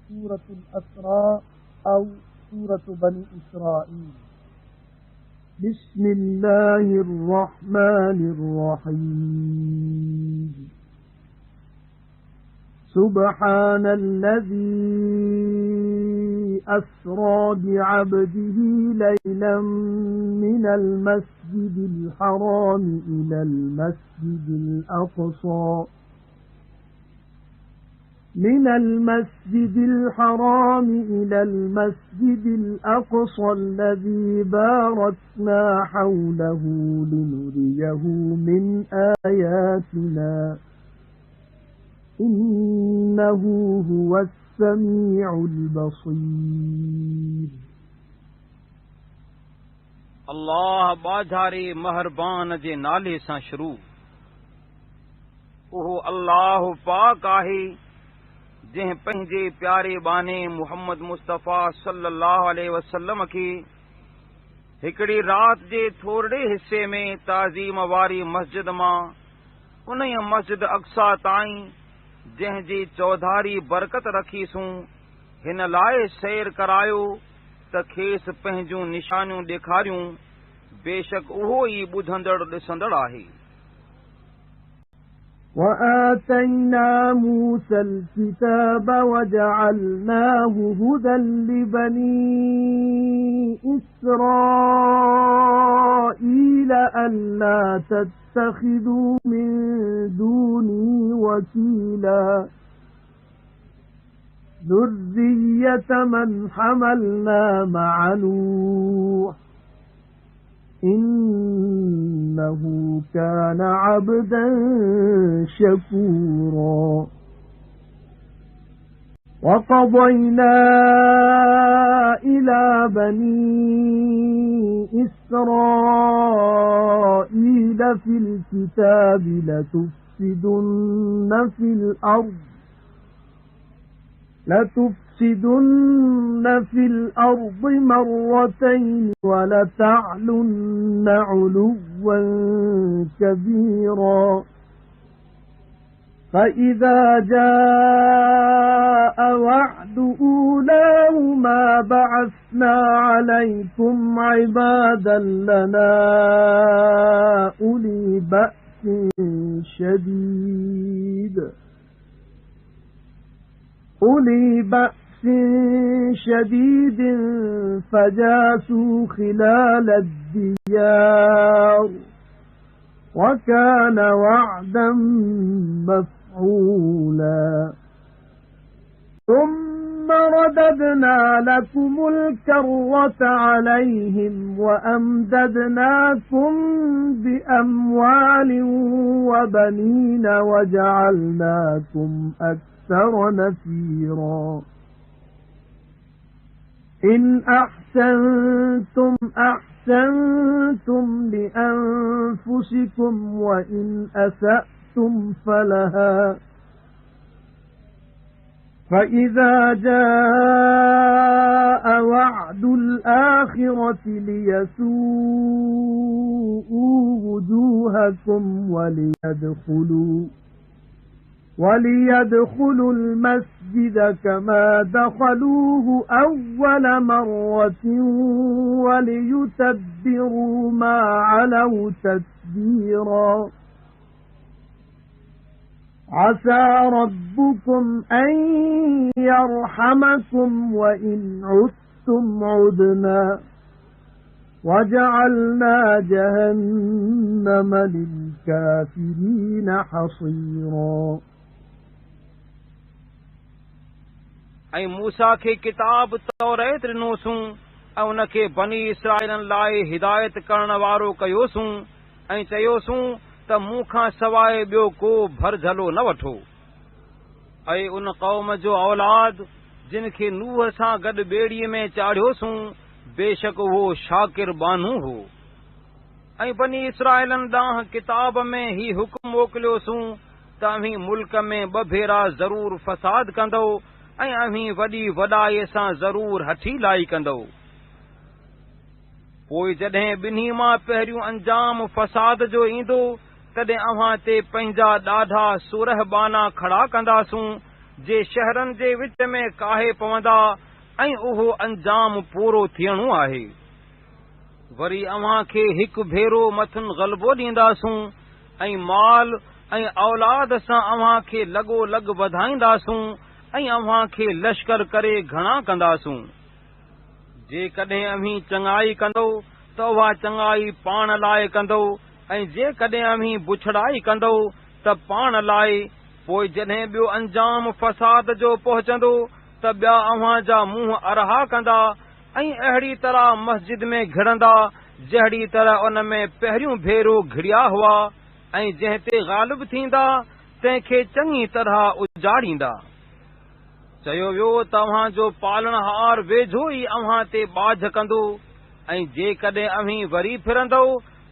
सूरत अल-इसरा और सूरत बनी इसराईल। बिस्मिल्लाहिर रहमानिर रहीम। सुब्हानल्लज़ी अस्रा बिअब्दिही लैलन मिनल मस्जिदिल हराम इलल मस्जिदिल अक़सा من المسجد الحرام إلى المسجد الأقصى الذي باركنا حوله لنريه من آياتنا إنه هو السميع البصير। अल्लाह बाझारे महरबान जे नाले सां शुरू। उहो अल्लाह पाक आहे जंहिं पंहिंजे प्यारे बाने मुहम्मद मुस्तफ़ा सल्लल्लाहु अलैहि वसल्लम खे हिकिड़ी राति जे थोरे हिस्से में ताज़ीम वारी मस्जिद मां उन मस्जिद अक़सा ताईं जंहिं जी चौधारी बरकत रखीसूं हिन लाइ सैर करायो त खेसि पंहिंजूं निशानियूं ॾेखारियूं। बेशक उहो ई ॿुधंदड़ ॾिसंदड़ आहे। وآتينا موسى الكتاب وجعلناه هدى لبني إسرائيل ألا تتخذوا من دوني وكيلا ذرية من حملنا مع نوح إنه كان عبدا شكورا وقضينا إلى بني إسرائيل في الكتاب لتفسدن في الأرض مرتين ولتعلن علوا كبيرا فإذا جاء وعد أولاهما بعثنا عليكم عبادا لنا أولي بأس شديد فجاسوا خلال الديار وكان وعدا مفعولا ثم رددنا لكم الكرة عليهم وأمددناكم بأموال وبنين وجعلناكم أكثر نفيرا إن أحسنتم لأنفسكم وإن أسأتم فلها فإذا جاء وعد الآخرة ليسوءوا وجوهكم وليدخلوا المسجد كما دخلوه أول مرة وليتبروا ما علوا تتبيرا عسى ربكم أن يرحمكم وإن عدتم عدنا وجعلنا جهنم للكافرين حصيرا। ऐं मूसा खे किताब तौरेत ॾिनोसूं ऐं उनखे बनी इसराइलनि लाइ हिदायत करण वारो कयोसूं ऐं चयोसूं त मूंखां सवाइ ॿियो को भरझलो न वठो। ऐं उन क़ौम जो औलाद जिन खे नूह सां गॾु ॿेड़ीअ में चाढ़ियोसूं बेशक उहो शाकिर बानू हो। ऐं बनी इसराइलनि ॾांहुं किताब में ही हुकुम मोकिलियोसूं त अव्हीं मुल्क में 2 भेरा ज़रूर फ़साद कंदो ऐं अव्हीं वॾी वॾाईअ सां ज़रूर हठी लाई कंदो। पोइ जॾहिं ॿिन्ही मां पहिरियों अंजाम फ़साद जो ईंदो तॾहिं अव्हां ते पंहिंजा ॾाढा सुरह बाना खड़ा कंदासूं जे शहरनि जे विच में काहे पवंदा ऐं उहो अंजाम पूरो थियणो आहे। वरी अव्हां खे हिकु भेरो मथुन ग़लबो ॾींदासूं ऐं माल ऐं औलाद सां अव्हां खे लॻोलॻ वधाईंदासूं ऐं अव्हां खे लश्कर करे घणा कंदासूं। जेकॾहिं अव्हीं चङाई कंदो त उहा चङाई पाण लाइ कंदो ऐं जेकॾहिं अव्हीं बुछड़ाई कंदो त पाण लाइ। पोइ जॾहिं ॿियो अंजाम फ़साद जो पहुचंदो त ॿिया अव्हां जा मुंहं अरहा कंदा ऐं अहिड़ी तरह मस्जिद में घिड़ंदा जहिड़ी तरह उन में पहिरियों भेरो घिड़िया हुआ ऐं जंहिं ते ग़ालिब थींदा तंहिंखे चङी तरह उजाड़ींदा। चयो वियो तव्हां जो पालणहार वेझो ई अव्हां ते बाझ कंदो ऐं जेकॾहिं अव्हीं वरी फिरंदो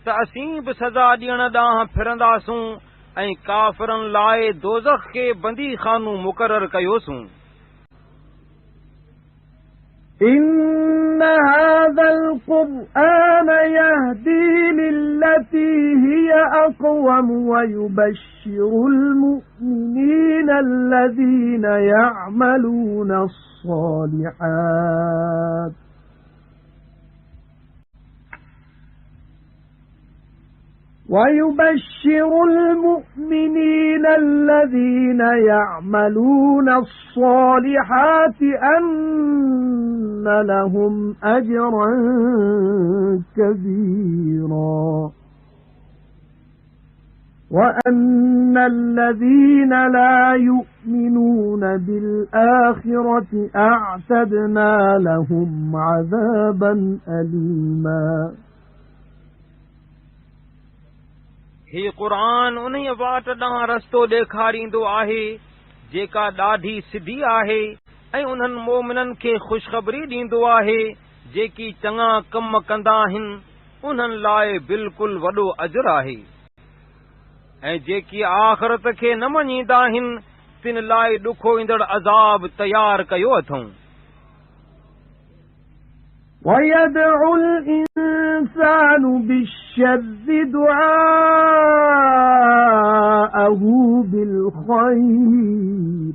त असीं बि सज़ा ॾियण ॾांहुं फिरंदासूं ऐं काफ़िरनि लाइ दोज़ख खे बंदी खानो मुक़रर कयोसूं। إن هذا القرآن يهدي للتي هي أقوم ويبشر المؤمنين الذين يعملون الصالحات أن لهم أجرا كبيرا وأن الذين لا يؤمنون بالآخرة أعتدنا لهم عذابا أليما। ही क़ुरान उन वाट ॾांहुं रस्तो ॾेखारींदो आहे जेका ॾाढी सिधी आहे ऐं उन्हनि मोमिननि खे ख़ुशख़बरी ॾींदो आहे जेकी चङा कम कंदा आहिनि उन्हनि लाइ बिल्कुलु वॾो अजर आहे ऐं जेकी आख़िरत खे न मञींदा आहिनि तिन लाइ ॾुखो ईंदड़ अज़ाब तयार कयो अथऊं। وَيَدْعُ الْإِنسَانُ بِالشَّرِّ دُعَاءَهُ بِالْخَيْرِ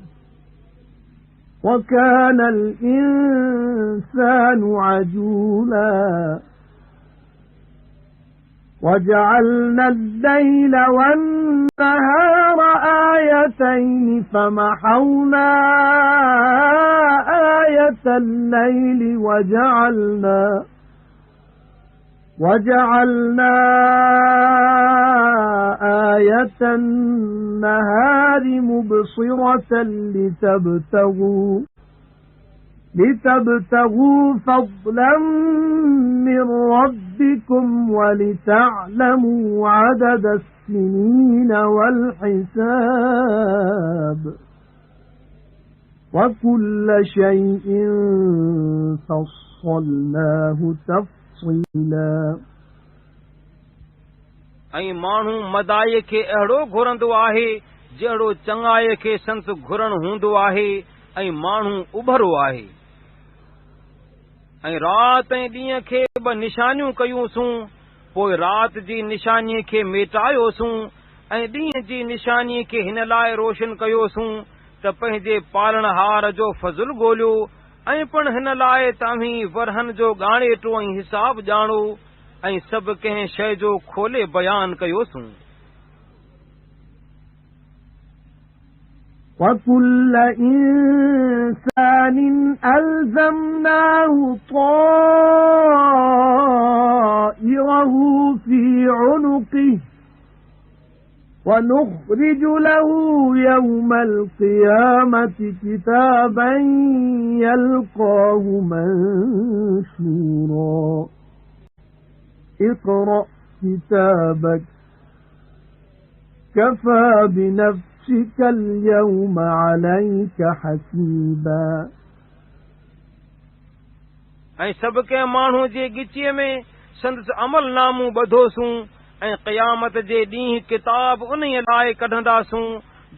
وَكَانَ الْإِنسَانُ عَجُولًا وَجَعَلْنَا اللَّيْلَ وَالنَّهَارَ آيَتَيْنِ فَمَحَوْنَا آيَةَ اللَّيْلِ وَجَعَلْنَا آيَةَ النَّهَارِ مُبْصِرَةً لِتَبْتَغُوا فَضْلًا مِّن رَّبِّكُمْ وَلِتَعْلَمُوا عَدَدَ السِّنِينَ وَالْحِسَابَ وَكُلَّ شَيْءٍ فَصَّلْنَاهُ تَفْصِيلًا। ऐं माण्हू मदाई खे अहिड़ो घुरंदो आहे जहिड़ो चङाई खे संत घुरण हूंदो आहे ऐं माण्हू उभरो आहे। ऐं राति ऐं ॾींहं खे ॿ निशानियूं कयूंसूं पोइ राति जी निशानीअ खे मेटायोसूं ऐं ॾींहं जी निशानीअ खे हिन लाइ रोशन कयोसूं त पंहिंजे पालणहार जो फज़ुल ॻोल्हियो ऐं पिण हिन लाइ तव्हीं वरहनि जो ॻाणेटो ऐं हिसाब ॼाणो ऐं सभु कंहिं शइ जो खोले बयान कयोसूं। وَكُلَّ إِنسَانٍ أَلْزَمْنَاهُ طَائِرَهُ فِي عُنُقِهِ وَنُخْرِجُ لَهُ يَوْمَ الْقِيَامَةِ كِتَابًا يَلْقَاهُ مَنشُورًا اقْرَأْ كِتَابَكَ كَفَى بِنَفْسِكَ الْيَوْمَ عَلَيْكَ حَسِيبًا। ऐं सभु कंहिं माण्हू जे गिचीअ में संदसि अमल नामूं ॿधोसूं ऐं क़यामत जे ॾींहुं किताब उन लाइ कढंदासूं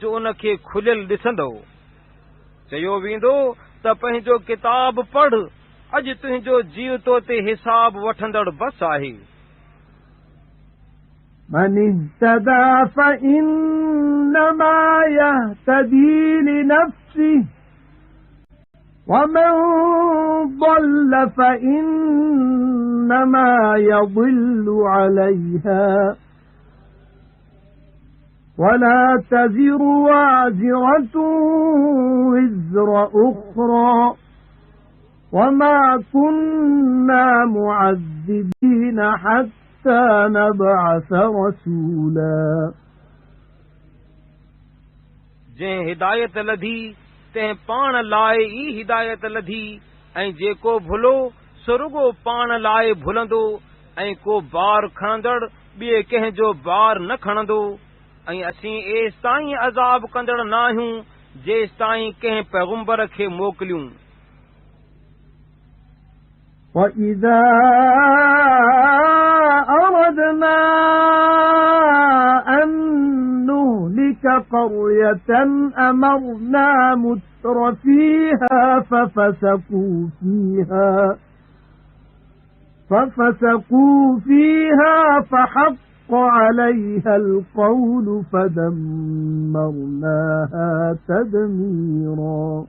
जो उन खे खुलियल ॾिसंदो। चयो वेंदो त पंहिंजो किताब पढ़ अॼु तुंहिंजो जीव तो ते हिसाब वठंदड़ बस आहे। من اهتدى فإن فإنما يهتدي لنفسه ومن ضل فإنما يضل عليها ولا تزر وازرة وزر أخرى وما كنا معذبين حتى نبعث رسولا जंहिं हिदायत लधी तंहिं पाण लाइ ई हिदायत लधी ऐं जेको भुलो सुरुगो पाण लाइ भुलंदो ऐं को बार खणंदड़ ॿिए कंहिंजो बार न खणंदो ऐं असीं एसि ताईं अज़ाब कंदड़ न आहियूं जेसि ताईं कंहिं पैगुंबर खे मोकिलियूं وَإِذَا أَرَدْنَا أَن نُّهْلِكَ قَرْيَةً أَمَرْنَا مُتْرَ فِيهَا فَفَسَقُوا فِيهَا فَحَقَّ عَلَيْهَا الْقَوْلُ فَدَمَّرْنَاهَا تَدْمِيرًا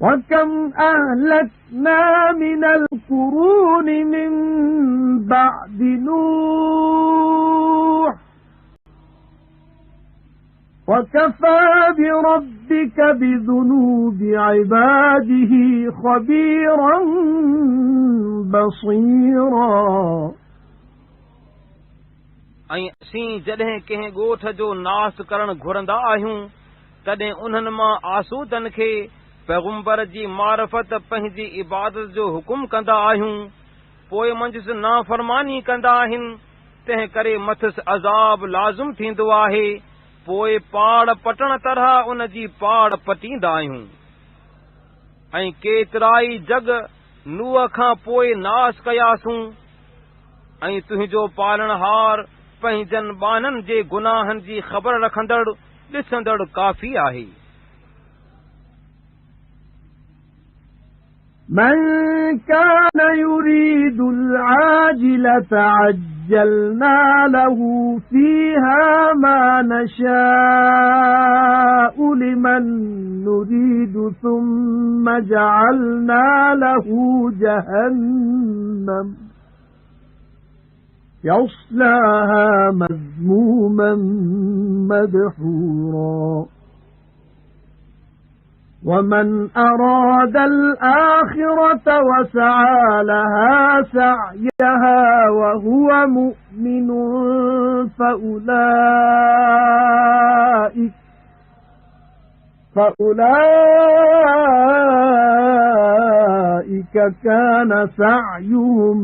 وَكَمْ أَهْلَكْنَا مِنَ الْقُرُونِ مِنْ بَعْدِ نُوحٍ وَكَفَى بِرَبِّكَ بِذُنُوبِ عِبَادِهِ خَبِيرًا بَصِيرًا ऐं असीं जॾहिं कंहिं ॻोठ जो नास करणु घुरंदा आहियूं तॾहिं उन्हनि मां आसूदनि खे पैगुंबर जी मारफत पंहिंजी इबादत जो हुकुम कंदा आहियूं पोइ मंझि नाफ़रमानी कंदा आहिनि तंहिं करे मथसि अज़ाब लाज़िम थींदो आहे पोइ पाड़ पटण तरह उन जी पाड़ पटींदा आहियूं ऐं केतिराई जग नूह खां पोइ नास कयासूं ऐं तुंहिंजो पालनहार पंहिंजनि ॿाननि जे गुनाहनि जी ख़बर रखंदड़ ॾिसंदड़ काफ़ी आहे من كان يريد العاجلة عجلنا له فيها ما نشاء لمن نريد ثم جعلنا له جهنم يصلاها مذموما مدحورا ومن أراد الآخرة وسعى لها سعيها وهو مؤمن فأولئك كان سعيهم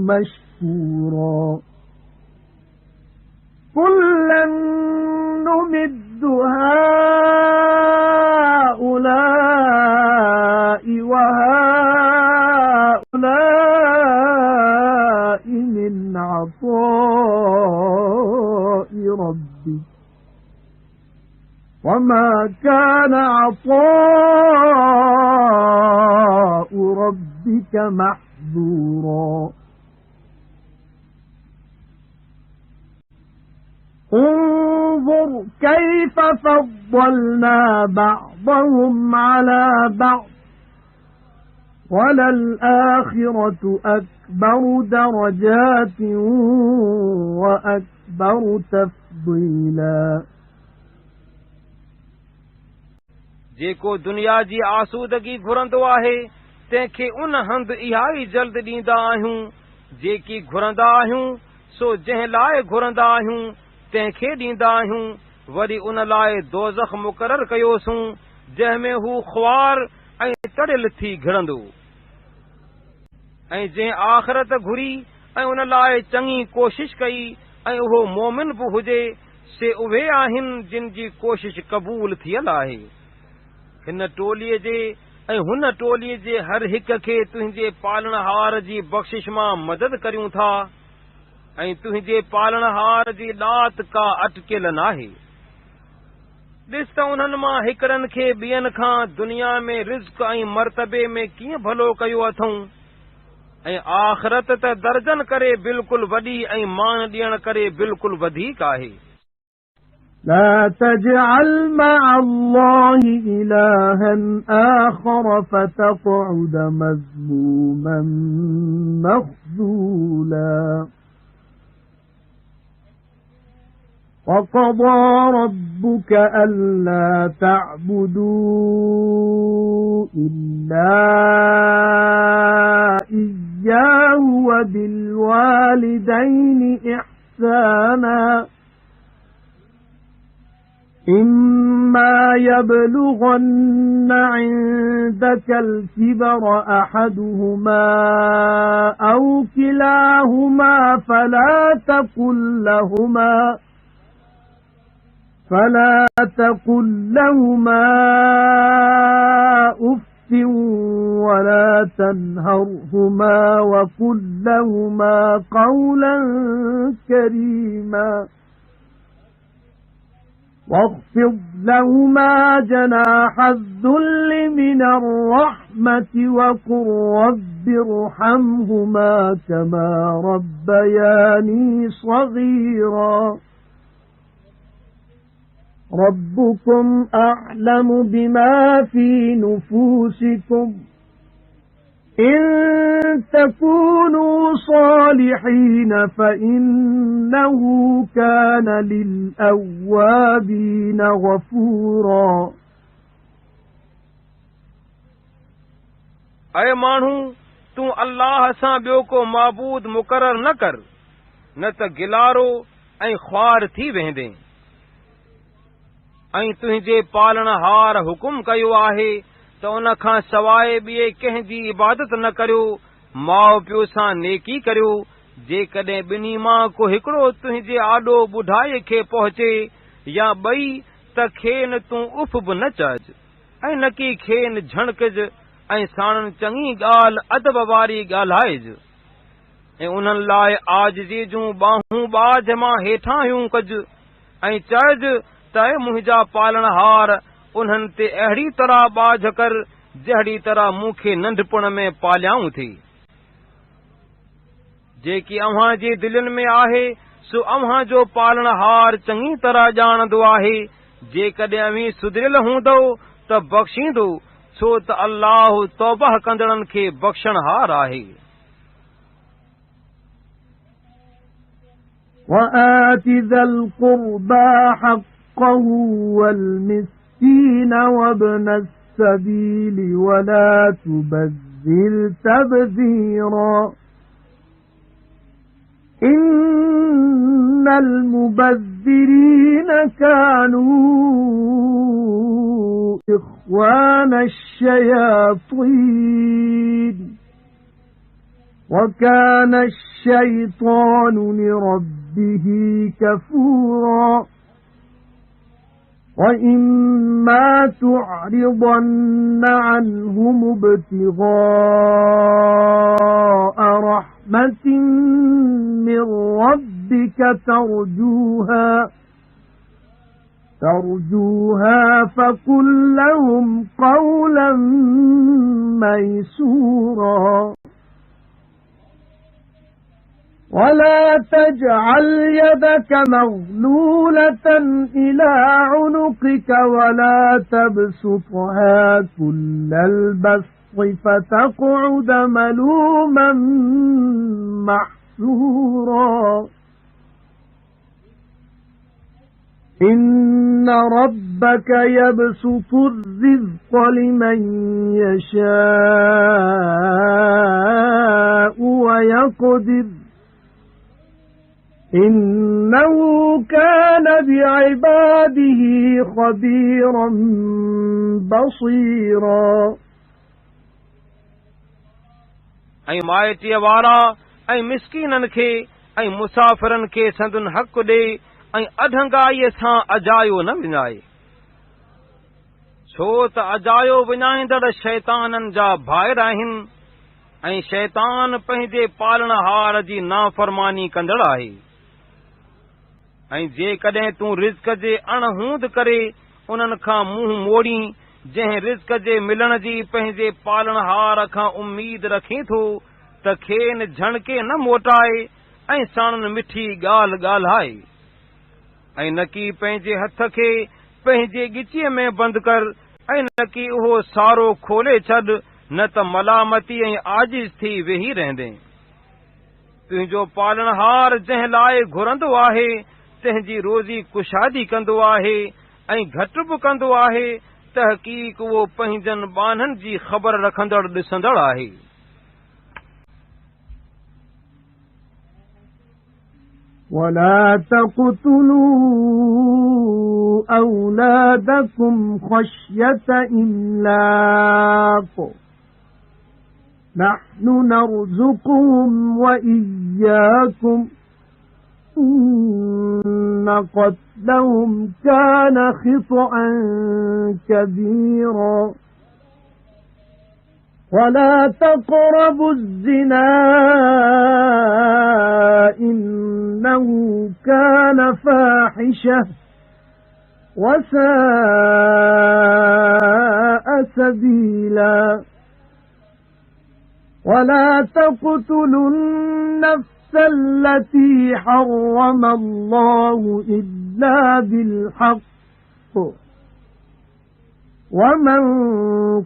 مشكورا كلا نمد هؤلاء وهؤلاء من عطاء ربك وما كان عطاء ربك محظورا انظر كيف فضلنا بعضهم على بعض وللآخرة أكبر درجات وأكبر تفضيلا जेको दुनिया जी आसूदगी घुरंदो आहे तंहिंखे उन हंधि इहा ई जल्द ॾींदा आहियूं जेकी घुरंदा आहियूं सो जंहिं लाइ घुरंदा आहियूं तंहिंखे ॾींदा आहियूं वरी उन लाइ दोज़ख मुक़ररु कयोसूं जंहिंमें हू ख़्वार ऐं तड़ियल थी घिरंदो ऐं जंहिं आख़िरत घुरी ऐं उन लाइ चङी कोशिश कई ऐं उहो मोमिन बि हुजे से उहे आहिनि जिन जी कोशिश क़बूल थियल आहे हिन टोलीअ जे ऐं हुन टोलीअ जे हर हिक खे तुंहिंजे पालनहार जी बख़्शिश मां मदद करियूं था ऐं तुंहिंजे पालनहार जी ॾात का अटकियल नाहे ॾिस त उन्हनि मां हिकड़नि खे ॿियनि खां दुनिया में रिज़्क़ ऐं मर्तबे में कीअं भलो कयो अथऊं ऐं आख़िरत त दर्जन करे बिल्कुलु वॾी ऐं मान ॾियण करे बिल्कुलु वधीक आहे। لا تجعل مع الله إلها آخر فتقعد مذموما مخذولا وقضى ربك ألا تعبدوا إلا إياه وبالوالدين إحسانا إما يبلغن عندك الكبر أحدهما أو كلاهما فلا تقل لهما أف ولا تنهرهما وقل لهما قولا كريما واخفض لهما جناح الذل من الرحمة وقل رب ارحمهما كما ربياني صغيرا ربكم أعلم بما في نفوسكم إن تكونوا صالحين فإنه كان للأوابين غفورا اے माण्हू तूं अल्लाह सां ॿियो को माबूद मुक़रर न कर, न त गिलारो ऐं ख्वार थी वेंदे। ऐं तुंहिंजे पालणहार हुकुम कयो आहे त उन खां सवाइ ॿिए कंहिंजी इबादत न करियो, माउ पीउ सां नेकी करियो। जेकॾहिं ॿिन्ही मां को हिकिड़ो तुंहिंजे आॾो ॿुढाईअ खे पहुचे या ॿई, त खेनि तूं उफ बि न चइज ऐं न की खेनि झणकज, ऐं साणनि चङी ॻाल्हि अदब वारी ॻाल्हाइज। ऐं उन्हनि लाइ आजिज़ी जूं ॿाहूं ॿाझ मां हेठां कज ऐं चइज त मुंहिंजा पालणहार उन्हनि ते अहिड़ी तरह ॿाझ कर जहिड़ी तरह मूंखे नंढपण में पालियाऊं थी। जेकी अव्हां जी दिलनि में आहे सो अव्हां जो पालणहार चङी तरह ॼाणंदो आहे। जेकॾहिं अव्हीं सुधरियल हूंदो त बख़्शींदो, छो त अल्लाह तौबह कंदड़नि खे बख़्शणहार आहे। وآت ذا القربى حقه والمسكين وابن السبيل ولا تبذر تبذيرا إن المبذرين كانوا إخوان الشياطين وكان الشيطان لربه كفورا وإما تعرضن عنهم ابتغاء رحمة من ربك ترجوها فقل لهم قولا ميسورا ولا تجعل يدك مغلولة إلى عنقك ولا تبسطها كل البسط فتقعد ملوما محسورا إن ربك يبسط الرزق لمن يشاء ويقدر إنه كان بعباده خبيرا بصيرا ऐं माइटीअ वारा ऐं मिस्कीननि खे ऐं मुसाफ़िरनि खे संदुन हक़ ॾे ऐं अढंगाईअ सां अजायो न विञाए, छो त अजायो विञाईंदड़ शैताननि जा भाइर आहिनि ऐं शैतान पंहिंजे पालणहार जी नाफ़रमानी कंदड़ आहे। ऐं जेकॾहिं तूं रिज़्क़ जे अणहूंद करे उन्हनि खां मुंहुं मोड़ी, जंहिं रिज़्क़ जे मिलण जी पंहिंजे पालणहार खां उम्मीद रखे थो, त त खेनि झणके न मोटाए ऐं साणनि मिठी ॻाल्हि ॻाल्हाए। ऐं न की पंहिंजे हथ खे पंहिंजे ॻिचीअ में बंदि कर ऐं न की उहो सारो खोले छॾ, न त मलामती ऐं आजिज़ थी वेही रहंदे। तुंहिंजो पालनहार जंहिं लाइ घुरंदो आहे तंहिंजी रोज़ी कुशादी कंदो आहे ऐं घटि बि कंदो आहे, तहक़ीक़ उहो पंहिंजनि ॿाननि जी ख़बर रखंदड़ ॾिसंदड़ आहे। ولا تقتلوا أولادكم خشية إملاق نحن نرزقهم وإياكم إن قتلهم كان خطأ كبيرا ولا تقربوا الزنا إنه كان فاحشة وساء سبيلا ولا تقتلوا النفس التي حرم الله إلا بالحق ومن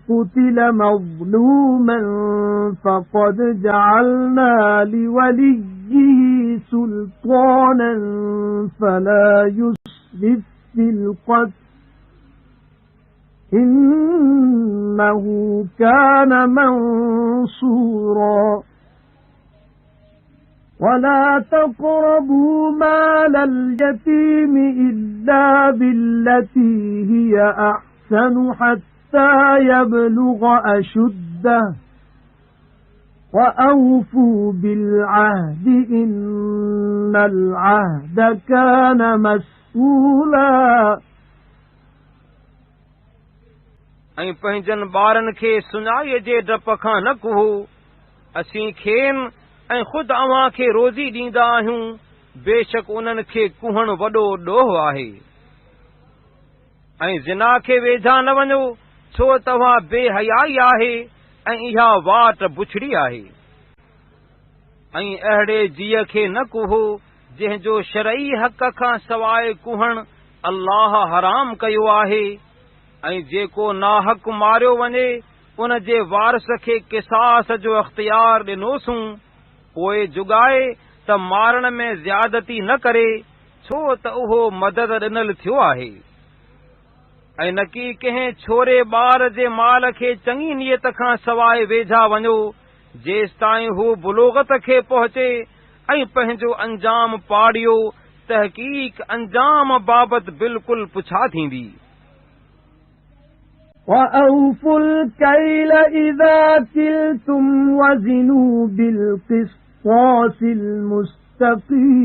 قتل مظلوما فقد جعلنا لوليه سلطانا فلا يسرف في القتل إنه كان منصورا ولا تقربوا مال اليتيم إلا بالتي هي أحسن حتى يبلغ أشده وأوفوا بالعهد إن العهد كان مسؤولا ऐं पंहिंजनि ॿारनि खे सुञाईअ जे डप खां न कुहो। असीं खेनि ऐं ख़ुदि अव्हां खे रोज़ी ॾींदा आहियूं, बेशक उन्हनि खे कुहण वॾो ॾोह आहे। ऐं ज़िना खे वेझा न वञो, छो तव्हां बेहयाई आहे ऐं इहा वाट बुछड़ी आहे। ऐं अहिड़े जीअ खे न कुहो जंहिंजो शरई हक़ खां सवाइ कुहण अल्लाह हराम कयो आहे। ऐं जेको नाहक मारियो वञे उन जे वारस खे क़िसास जो अख़्तियार ॾिनोसूं, पोइ जुगाए त मारण में ज़्यादती न करे, छो त उहो मदद ॾिनल थियो आहे। ऐं न की कंहिं छोरे ॿार जे माल खे चङी नियत खां सवाइ वेझा वञो, जेसिताईं हू बुलोगत खे पहुचे ऐं पंहिंजो अंजाम पाड़ियो, तहक़ीक़ अंजाम बाबति बिल्कुलु पुछा थींदी। وَأَوْفُوا الْكَيْلَ إِذَا كِلْتُمْ وَزِنُوا بِالْقِسْطَاسِ الْمُسْتَقِيمِ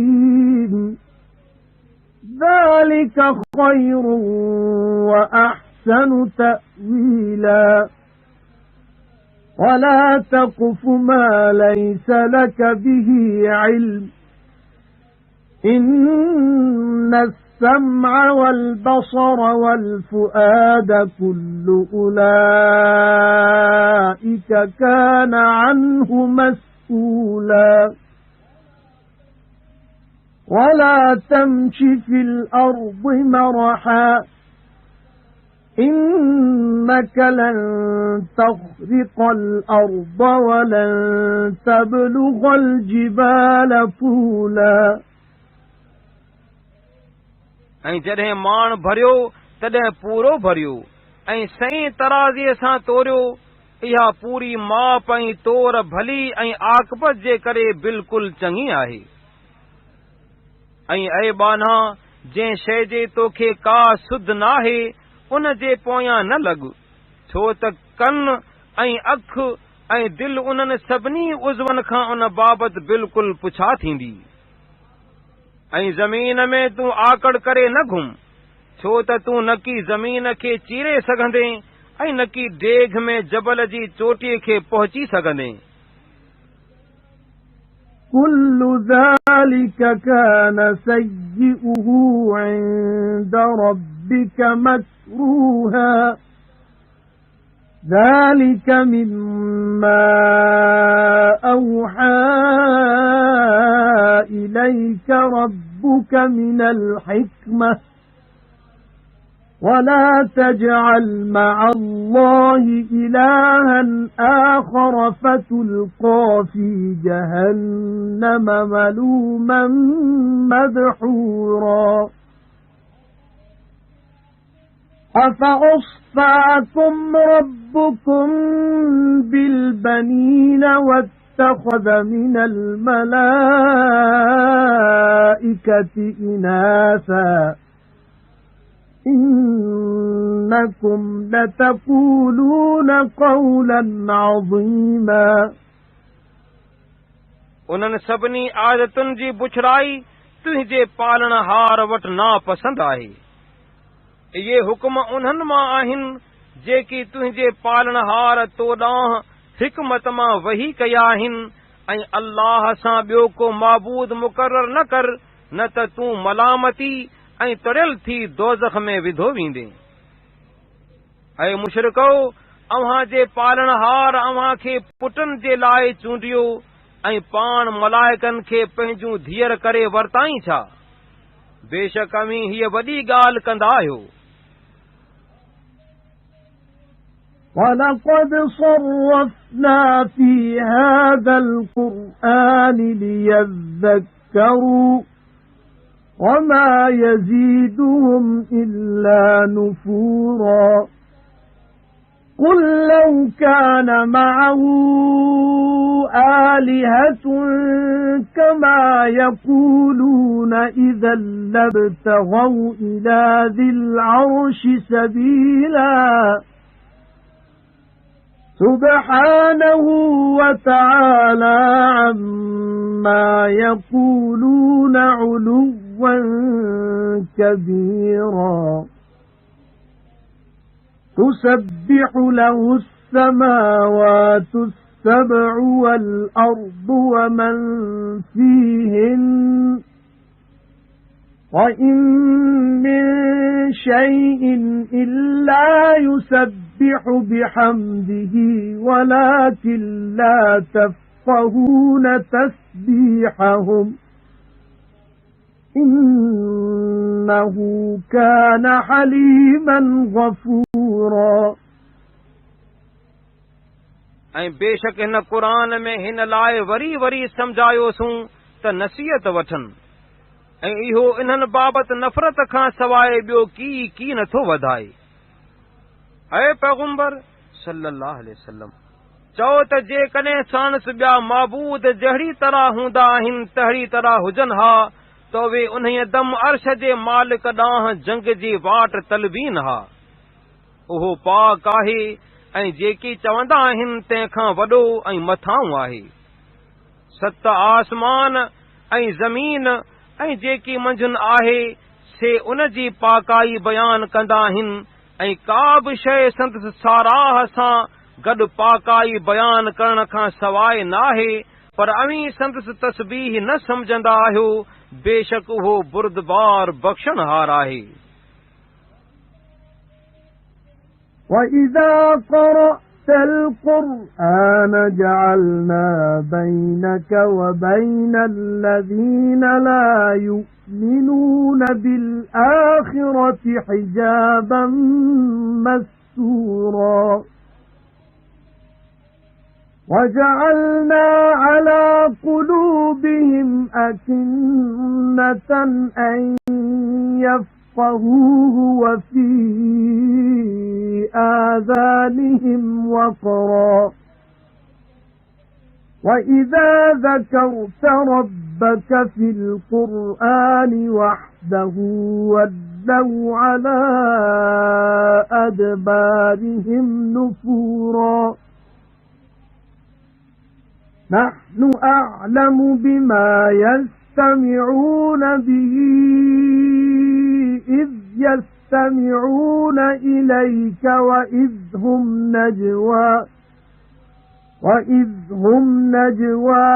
ذَلِكَ خَيْرٌ وَأَحْسَنُ تَأْوِيلًا وَلَا تَقْفُ مَا لَيْسَ لَكَ بِهِ عِلْمٌ إِنَّ السَّمْعَ وَالْبَصَرَ وَالْفُؤَادَ كُلُّ أُولَئِكَ كَانَ عَنْهُ مسؤولا وَلَا تَمْشِ فِي الْأَرْضِ مَرَحًا إِنَّكَ لَن تَخْرِقَ الْأَرْضَ وَلَن تَبْلُغَ الْجِبَالَ طُولًا ऐं जॾहिं माण भरियो तॾहिं पूरो भरियो ऐं सही तराज़ीअ सां तोरियो। इहा पूरी माप ऐं तोर भली ऐं आकबत जे करे बिल्कुलु चङी आहे। ऐं ऐ बाना, जंहिं शइ जे तोखे का सुध नाहे उन जे पोयां न लॻ, छो त कन ऐं अख ऐं दिलि उन्हनि सभिनी उज़वनि खां उन बाबति बिल्कुलु पुछा थींदी। ऐं ज़मीन में तूं आकड़ करे न घुम, छो त तूं न की ज़मीन खे चीरे सघंदे ऐं न की डेघ में जबल जी चोटीअ खे पहुची सघंदे। كل ذلك كان سيئه عند ربك مكروها ذلك مما أوحى إليك ربك من الحكمة ولا تجعل مع الله إلها آخر فتلقى في جهنم ملوما مدحورا أفأصفاكم ربكم بالبنين واتخذ من الملائكة إناثا إنكم لتقولون قولا عظيما उन्हनि सभिनी आदतुनि जी बुछड़ाई तुंहिंजे पालणहार वटि नापसंद आहे। इहे हुकुम उन्हनि मां आहिनि जेकी तुंहिंजे पालणहार तो ॾांहुं हिकमत मां वही कया आहिनि ऐं अल्लाह सां ॿियो को माबूद मुक़रर न कर न त तूं मलामती ऐं तरियल थी दोज़ख में विधो वेंदे। ऐं मुशरिको, अव्हां जे पालणहार अव्हां खे पुटनि जे लाइ चूंडियो ऐं पाण मलाइकनि खे पंहिंजूं धीअर करे वरताई छा? बेशक अमीं हीअ वॾी ॻाल्हि कंदा आहियो। وَلَقَدْ صَرَّفْنَا فِي هَذَا الْقُرْآنِ لِيَذَّكَّرُوا وَمَا يَزِيدُهُمْ إِلَّا نُفُورًا قُلْ لَوْ كَانَ مَعَهُ آلِهَةٌ كَمَا يَقُولُونَ إِذًا لَابْتَغَوْا إِلَى ذِي الْعَرْشِ سَبِيلًا سُبْحَانَهُ وَتَعَالَى عَمَّا يَقُولُونَ عُلُوًّا كَبِيرًا تُسَبِّحُ لَهُ السَّمَاوَاتُ السَّبْعُ وَالْأَرْضُ وَمَنْ فِيهِنَّ وَإِنْ مِنْ شَيْءٍ إِلَّا يُسَبِّحُ بِحَمْدِهِ وَلَكِنْ لَا تَفْقَهُونَ تَسْبِيحَهُمْ إِنَّهُ كَانَ حَلِيمًا غَفُورًا ऐं बेशक हिन क़ुरान में हिन लाइ वरी वरी समझायोसूं त नसीहत वठनि ऐं इहो इन्हनि बाबति नफ़रत खां सवाइ ॿियो की नथो वधाए। ऐं पैगंबर सल्लल्लाहु अलैहि वसल्लम चओ त जेकॾहिं साणस ॿिया माबूद जहिड़ी तरह हूंदा आहिनि तहिड़ी तरह हुजनि हा त उहे उन्हीअ दम अर्श जे मालिक ॾांहुं जंग जी वाट तलबीन हा। उहो पाक आहे ऐं जेकी चवंदा आहिनि तंहिंखां वॾो ऐं मथां आहे। सत आसमान ऐं ज़मीन ऐं जेकी मंझंदि आहे से उन जी पाकाई बयान कंदा आहिनि ऐं का बि शइ संदसि साराह सां गॾु पाकाई बयान करण खां सवाइ नाहे, पर अवीं संदसि तस्बीह न समझंदा आहियो। बेशक उहो बुरदबार बख़्शणहार आहे। وَإِذَا قَرَأْتَ الْقُرْآنَ جَعَلْنَا بَيْنَكَ وَبَيْنَ الَّذِينَ لَا يُؤْمِنُونَ بِالْآخِرَةِ حِجَابًا مَسْتُورًا وَجَعَلْنَا عَلَى قُلُوبِهِمْ أَكِنَّةً أَن يَفْقَهُوهُ وَفِي آذَانِهِمْ وَقْرًا وَإِذَا ذَكَرْتَ رَبَّكَ فِي الْقُرْآنِ وَحْدَهُ وَلَّوْا عَلَى أَدْبَارِهِمْ نُفُورًا نَحْنُ أَعْلَمُ بِمَا يَسْتَمِعُونَ بِهِ إِذْ يَسْتَمِعُونَ إِلَيْكَ وَإِذْ هُمْ نَجْوَى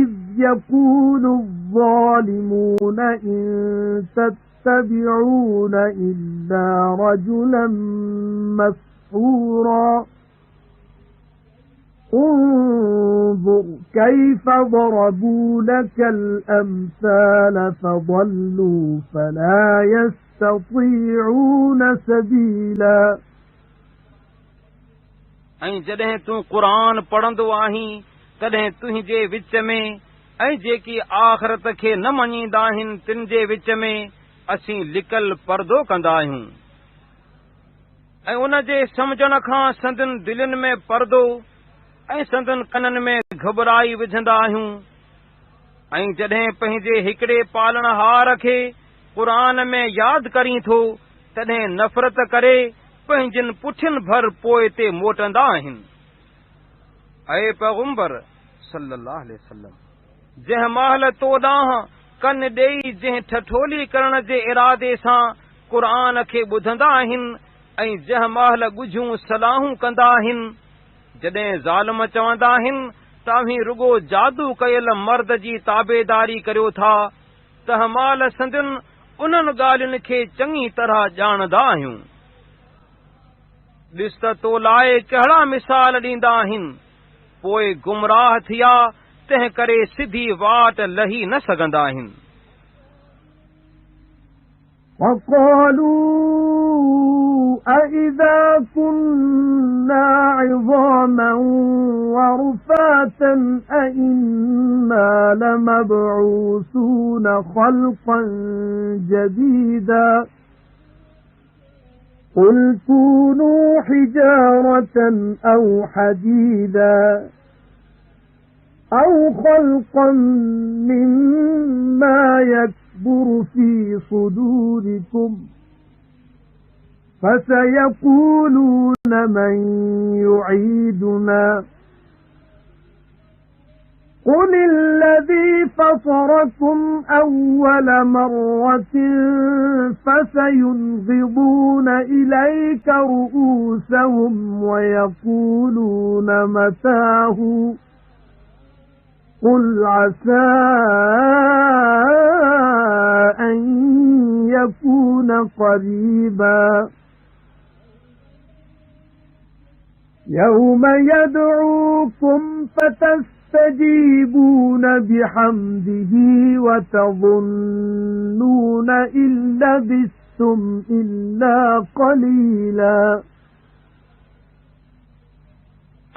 إِذْ يَقُولُ الظَّالِمُونَ إِن تَتَّبِعُونَ إِلَّا رَجُلًا مسحورا انظر كيف ضربوا لك الأمثال فضلوا فلا يستطيعون سبيلا ऐं जॾहिं तूं क़ुरान पढ़ंदो आहीं तॾहिं तुंहिंजे विच में ऐं जेकी आख़िरत खे न मञींदा आहिनि तिन जे विच में असीं लिकल पर्दो कंदा आहियूं ऐं उन जे समझण खां संदन दिलनि में पर्दो ऐं संदन कननि में घबराई विझंदा आहियूं ऐं जॾहिं पंहिंजे हिकिड़े पालणहार खे क़ुरान में यादि करीं थो तॾहिं नफ़रत करे पंहिंजनि पुठियुनि भर पोइ ते मोटंदा आहिनि ऐं पैगंबर सल्लल्लाहु अलैहि वसल्लम जंहिं महिल तो ॾांहुं कन ॾेई जंहिं ठठोली करण जे इरादे सां क़ुरान खे ॿुधंदा आहिनि ऐं जंहिं महिल ॻुझूं सलाहूं कंदा आहिनि जॾहिं ज़ालिम चवंदा आहिनि तव्हीं रुगो जादू कयल मर्द जी ताबेदारी करियो था तंहिं महिल संदन उन्हनि ॻाल्हियुनि खे चङी तरह ॼाणंदा आहियूं ॾिस त तो लाइ कहिड़ा मिसाल ॾींदा आहिनि पोइ गुमराह थिया तंहिं करे सिधी वाट लही न सघंदा आहिनि وقالوا أَإِذَا كُنَّا عِظَامًا وَرُفَاتًا أَإِنَّا لَمَبْعُوثُونَ خَلْقًا جَدِيدًا قُلْ كُونُوا حِجَارَةً أَوْ حَدِيدًا أَوْ خَلْقًا مِّمَّا يَكْبُرُ فِي صُدُورِكُمْ فَسَيَقُولُونَ مَن يُعِيدُنَا قُلِ الَّذِي فَطَرَكُمْ أَوَّلَ مَرَّةٍ فَسَيُنْغِضُونَ إِلَيْكَ رُءُوسَهُمْ وَيَقُولُونَ مَتَىٰ قُلْ عَسَىٰ أَن يَكُونَ قَرِيبًا يَوْمَ يَدْعُوكُمْ فَتَسْتَجِيبُونَ بِحَمْدِهِ وَتَظُنُّونَ إِن لَّبِثْتُمْ إِلَّا قَلِيلًا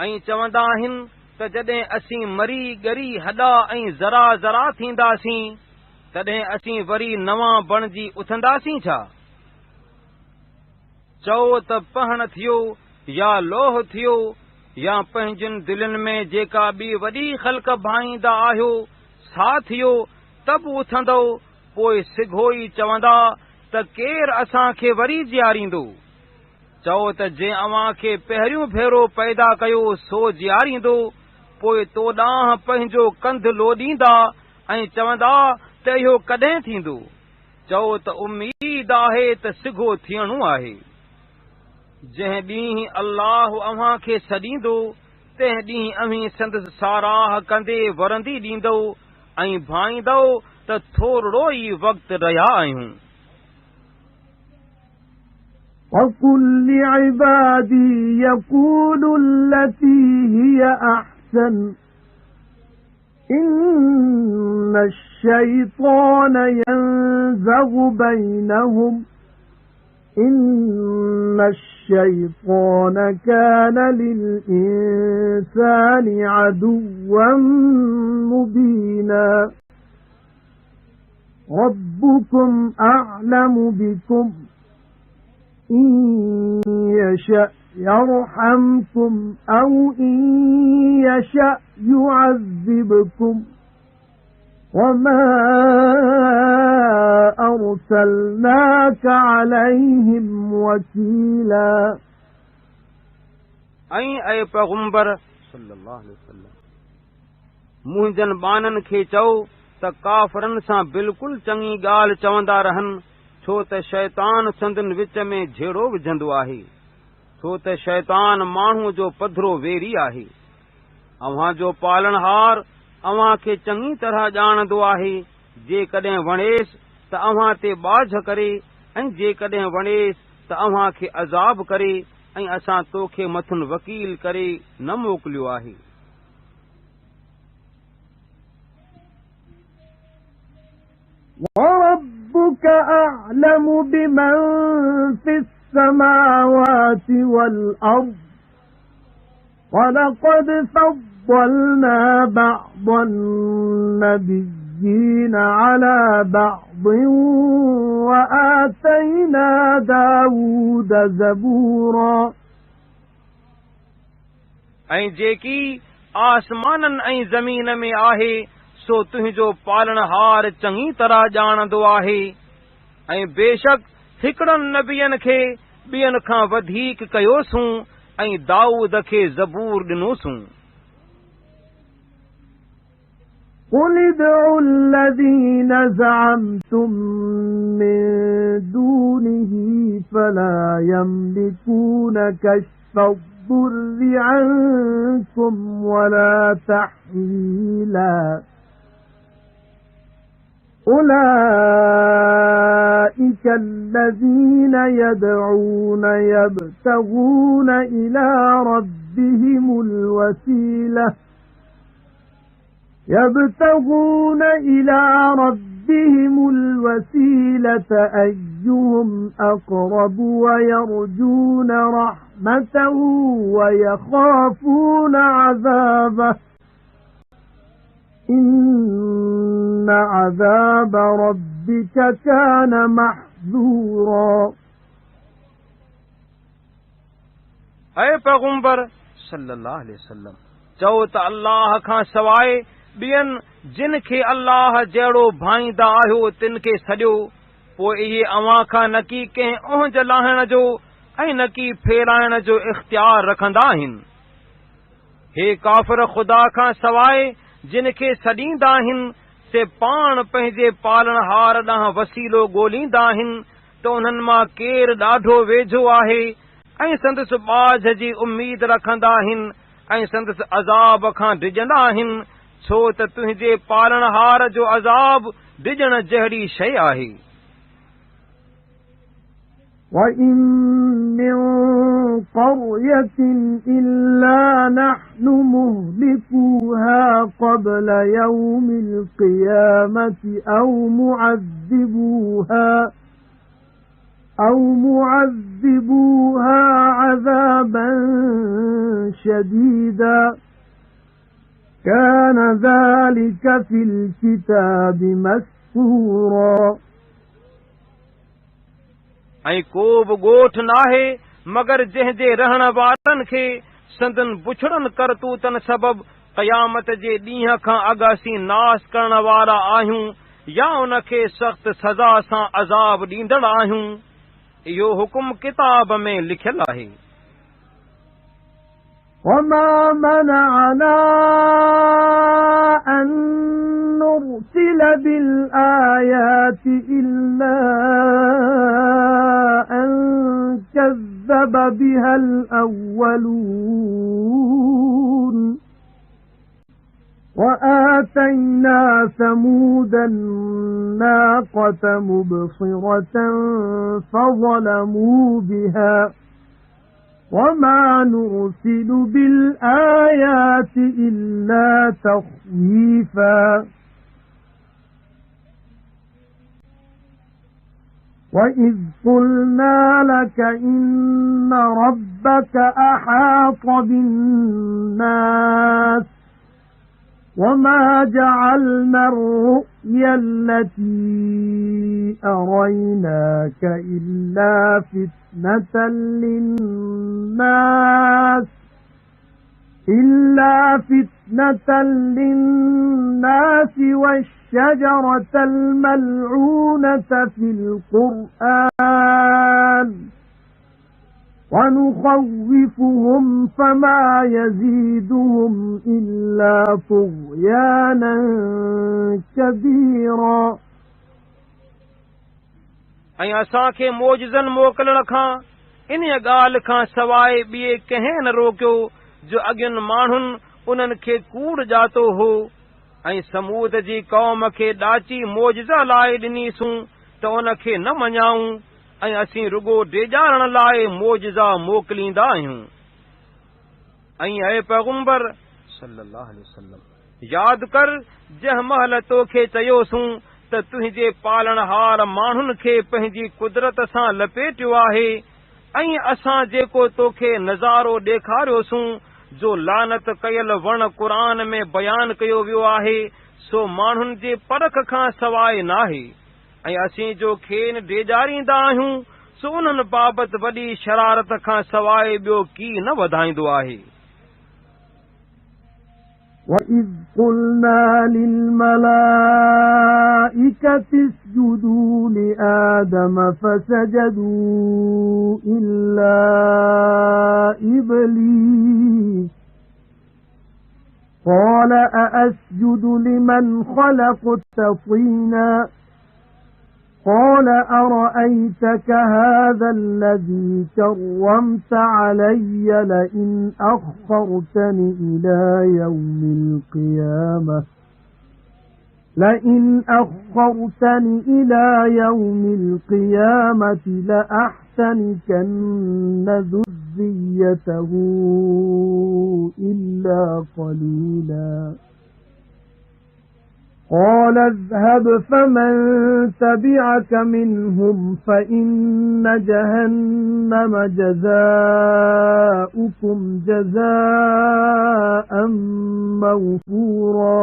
ऐं चवंदा आहिनि त जॾहिं असीं मरी ॻरी हॾा ऐं ज़रा ज़रा थींदासीं तॾहिं असीं वरी नवां बणिजी उथंदासीं छा चओ त पहण थियो या लोह थियो या पंहिंजनि दिलनि में जेका ॿी वॾी ख़ल्क़ भाईंदा आहियो सा थियो त बि उथंदो पोइ सिघो ई चवंदा त केरु असांखे वरी जियारींदो चओ त जंहिं अव्हां खे पहिरियों भेरो पैदा कयो सो जियारींदो पोइ तो ॾांहुं पंहिंजो कंधु लोॾींदा ऐं चवंदा त इहो कॾहिं थींदो चओ त उम्मीद आहे त सिघो थियणो आहे जंहिं ॾींहुं अल्लाह अव्हां खे सॾींदो तंहिं ॾींहुं अव्हीं संदसि साराह कंदे वरंदी ॾींदो ऐं भाईंदो त थोरो ई वक़्तु रहिया आहियूं وَقُل لِّعِبَادِي يَقُولُوا الَّتِي هِيَ أَحْسَنُ إِنَّ الشَّيْطَانَ يَنزَغُ بَيْنَهُمْ إِنَّ الشَّيْطَانَ كَانَ لِلْإِنسَانِ عَدُوًّا مُّبِينًا رَبُّكُمْ أَعْلَمُ بِكُمْ إِن يَشَأْ يَرْحَمْكُمْ أَوْ إِن يَشَأْ يُعَذِّبْكُمْ وَمَا أَرْسَلْنَاكَ عَلَيْهِمْ وَكِيلًا ऐं पैगंबर सल्लल्लाहु अलैहि वसल्लम मुंहिंजनि बाननि खे चओ त काफ़रनि सां बिल्कुलु चङी ॻाल्हि चवंदा रहनि छो त शैतान संदन विच में झेड़ो विझंदो आहे छो त शैतान माण्हू जो पधरो वेरी आहे अव्हां जो पालनहार अव्हां खे चङी तरह ॼाणंदो आहे जेकॾहिं वणेसि त अव्हां ते बाझ करे ऐं जेकॾहिं वणेसि त अव्हां खे अज़ाब करे ऐं असां तोखे मथुन वकील करे न मोकिलियो आहे। وَرَبُّكَ أَعْلَمُ بِمَنْ فِي السَّمَاوَاتِ وَالْأَرْضِ وَلَقَدْ فَضَّلْنَا بَعْضَ النَّبِيِّينَ عَلَى بَعْضٍ وَآتَيْنَا دَاوُودَ زَبُورًا ऐं जेकी आसमाननि ऐं ज़मीन में आहे सो तुंहिंजो पालनहार चङी तरह ॼाणंदो आहे। ऐं बेशक हिकिड़नि नबियनि खे ॿियनि खां वधीक कयोसूं ऐं दाऊद खे ज़बूर ॾिनोसूं। قُلِ ادْعُوا الَّذِينَ زَعَمْتُم مِّن دُونِهِ فَلَا يَمْلِكُونَ كَشْفَ الضُّرِّ عَنكُمْ وَلَا تَحْوِيلًا أُولَئِكَ الَّذِينَ يَدْعُونَ يَبْتَغُونَ إِلَى رَبِّهِمُ الْوَسِيلَةَ أَيُّهُمْ أَقْرَبُ وَيَرْجُونَ رَحْمَتَهُ وَيَخَافُونَ عَذَابَهُ إِنَّ عَذَابَ رَبِّكَ كَانَ مَحْذُورًا ऐ पैगंबर सल्लल्लाहु अलैहि वसल्लम चओ त अल्लाह खां सवाइ ॿियनि जिन खे अल्लाह जहिड़ो भाईंदा आहियो तिन खे सॼो, पोइ इहे अव्हां खां न की कंहिं ओंज लाहिण जो ऐं न की फेराइण जो इख्तियार रखंदा आहिनि। हे काफ़िर खुदा खां सवाइ जिन खे सॾींदा आहिनि से पाण पंहिंजे पालनहार ॾांहुं वसीलो ॻोल्हींदा आहिनि त उन्हनि मां केरु ॾाढो वेझो आहे ऐं संदसि ॿाझ जी उम्मीद रखंदा आहिनि ऐं संदसि अज़ाब खां डिॼंदा आहिनि, छो त तुंहिंजे पालनहार जो अज़ाब डिॼण जहिड़ी शइ आहे। وَإِن مِّن قَرْيَةٍ إِلَّا نَحْنُ مُهْلِكُوهَا قَبْلَ يَوْمِ الْقِيَامَةِ أَوْ مُعَذِّبُوهَا عَذَابًا شَدِيدًا كَانَ ذَلِكَ فِي الْكِتَابِ مَسْطُورًا ऐं को बि ॻोठ नाहे मगर जंहिंजे रहण वारनि खे संदन बुछड़नि करतूतनि सबबि क़यामत जे ॾींहं खां अॻु असीं नास करण वारा आहियूं या उन खे सख़्त सज़ा सां अज़ाब ॾींदड़ आहियूं। इहो हुकुम किताब में लिखियल आहे। وَمَا مَنَعَنَا أَن نُّرْسِلَ بِالْآيَاتِ إِلَّا أَن كَذَّبَ بِهَا الْأَوَّلُونَ وَآتَيْنَا ثَمُودَ النَّاقَةَ مُبْصِرَةً فَظَلَمُوا بِهَا وَمَا نُرْسِلُ بِالْآيَاتِ إِلَّا تَخْوِيفًا وَإِذْ قُلْنَا لَكَ إِنَّ رَبَّكَ أَحَاطَ بِالنَّاسِ وَمَا جَعَلْنَا الرُّؤْيَا الَّتِي أَرَيْنَاكَ إِلَّا فِتْنَةً لِلنَّاسِ وَالشَّجَرَةَ الْمَلْعُونَةَ فِي الْقُرْآنِ وَنُخَوِّفُهُمْ فَمَا يَزِيدُهُمْ إِلَّا طُغْيَانًا كَبِيرًا ऐं असांखे मोजिज़नि मोकिलण खां इन ॻाल्हि खां सवाइ ॿिए कंहिं न रोकियो जो अॻियुनि माण्हुनि उन्हनि खे कूड़ ॼातो हो। ऐं समूद जी क़ौम खे ॾाची मोजिज़ा लाइ ॾिनीसूं त उन खे न मञाऊं ऐं असीं रुगो डेॼारण लाइ मोजिज़ा मोकिलींदा आहियूं। ऐं ऐ पैगुंबर सल्लल्लाहु अलैहि वसल्लम यादि कर जंहिं महिल तोखे चयोसूं त तुंहिंजे पालणहार माण्हुनि खे पंहिंजी कुदरत सां लपेटियो आहे ऐं असां जेको तोखे नज़ारो ॾेखारियोसूं जो लानत कयल वण क़ुर में बयान कयो वियो आहे सो माण्हुनि जे परख खां सवाइ नाहे ऐं असीं जो खेनि डेॼारींदा आहियूं सो उन्हनि बाबति वॾी शरारत खां सवाइ ॿियो की न वधाईंदो आहे। وَإِذْ قُلْنَا لِلْمَلَائِكَةِ اسْجُدُوا لِآدَمَ فَسَجَدُوا إِلَّا إِبْلِيسَ قَالَ أَأَسْجُدُ لِمَنْ خَلَقْتَ طِينًا قَالَ أَرَأَيْتَكَ هَذَا الَّذِي كَرَّمْتَ عَلَيَّ لَئِنْ أَخَّرْتَنِ إِلَى يَوْمِ الْقِيَامَةِ لَأَحْتَنِكَنَّ ذُرِّيَّتَهُ إِلَّا قَلِيلًا قَالَ اذْهَبْ فَمَن تَبِعَكَ مِنْهُمْ فَإِنَّ جَهَنَّمَ جَزَاؤُكُمْ جَزَاءً مَّوْفُورًا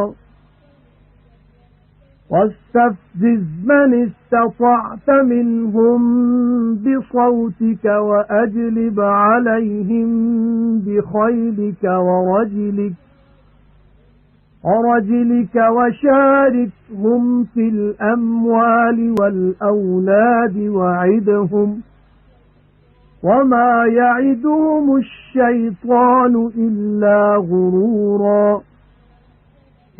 وَاسْتَفْزِزْ مَنِ اسْتَطَعْتَ مِنْهُمْ بِصَوْتِكَ وَأَجْلِبْ عَلَيْهِمْ بِخَيْلِكَ ورجلك وشاركهم في الأموال والأولاد وعدهم وما يعدهم الشيطان إلا غرورا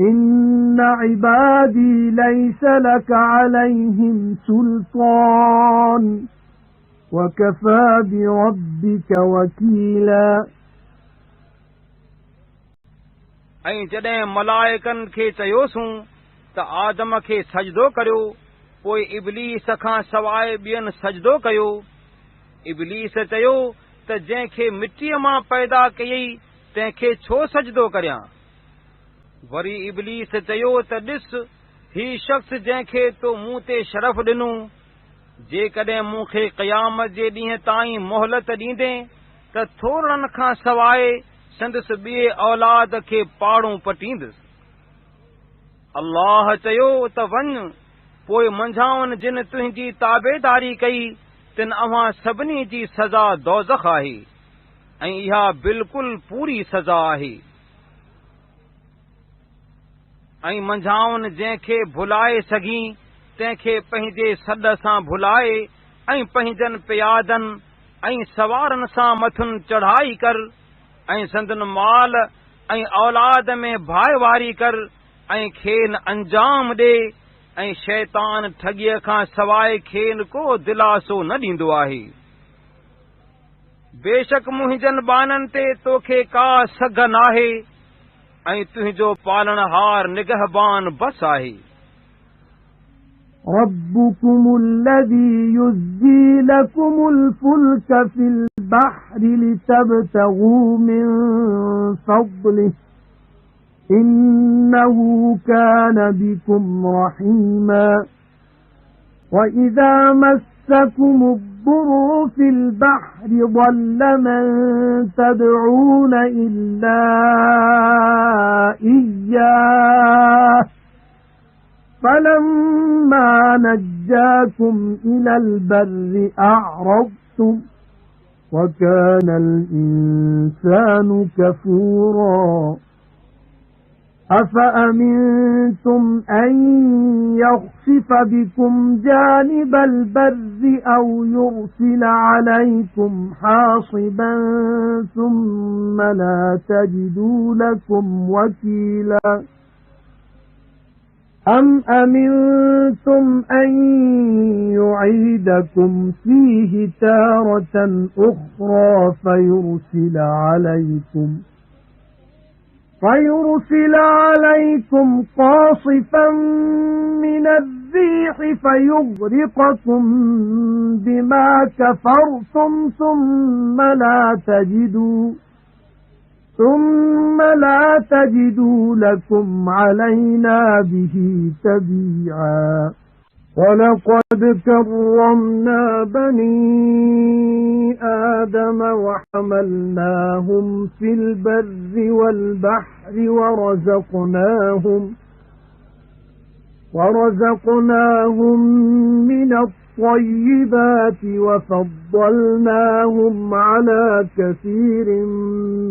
إن عبادي ليس لك عليهم سلطان وكفى بربك وكيلا ऐं जॾहिं मलाइकनि खे चयोसूं त आदम खे सजदो करियो पोइ इब्लीस खां सवाइ ॿियनि सजदो कयो। इब्लीस चयो त जंहिंखे मिटीअ मां पैदा कयई तंहिंखे छो सजदो करियां। वरी इब्लीस चयो त ॾिस ही शख़्स जंहिंखे तो मूं ते शरफ़ ॾिनो जेकॾहिं मूंखे क़यामत जे ॾींहं ताईं मोहलत ॾींदे त थोरनि खां सवाइ संदसि ॿिए औलाद खे पाड़ूं पटींदुसि। अल्लाह चयो त वञ पोइ मंझाउनि जिन तुंहिंजी ताबेदारी कई तिन अव्हां सभिनी जी सज़ा दोज़ख आहे ऐं इहा बिल्कुलु पूरी सज़ा आहे। ऐं मंझाउनि जंहिंखे भुलाए सघीं तंहिंखे पंहिंजे सॾ सां भुलाए ऐं पंहिंजनि पियादनि ऐं सवारनि सां मथुनि चढ़ाई कर ऐं संदन माल ऐं औलाद में भाईवारी कर ऐं खेनि अंजाम ॾे ऐं शैतान ठॻीअ खां सवाइ खेनि को दिलासो न ॾींदो आहे। बेशक मुंहिंजनि बाननि ते तोखे का सघ नाहे ऐं तुंहिंजो पालणहार निगहबान बस आहे। ربكم الذي يزجي لكم الفلك في البحر لتبتغوا من فضله إنه كان بكم رحيما وإذا مسكم الضر في البحر ضل من تدعون إلا إياه فَلَمَّا نَجَّاكُمْ إِلَى الْبَرِّ أَعْرَضْتُمْ وَكَانَ الْإِنسَانُ كَفُورًا أَفَأَمِنْتُمْ أَنْ يَخْسِفَ بِكُمْ جَانِبَ الْبَرِّ أَوْ يُرْسِلَ عَلَيْكُمْ حَاصِبًا ثُمَّ لَا تَجِدُوا لَكُمْ وَكِيلًا أَمْ أَمِنْتُمْ أَنْ يُعِيدَكُمْ فِيهِ تَارَةً أُخْرَى فَيُرْسِلَ عَلَيْكُمْ قَاصِفًا مِنَ الريح فيغرقكم بما كفرتم ثم لا تجدوا لكم علينا به تبيعا وَلَقَدْ كَرَّمْنَا بَنِي آدَمَ وَحَمَلْنَاهُمْ فِي الْبَرِّ وَالْبَحْرِ وَرَزَقْنَاهُمْ مِنَ الطَّيِّبَاتِ وَفَضَّلْنَاهُمْ عَلَى كَثِيرٍ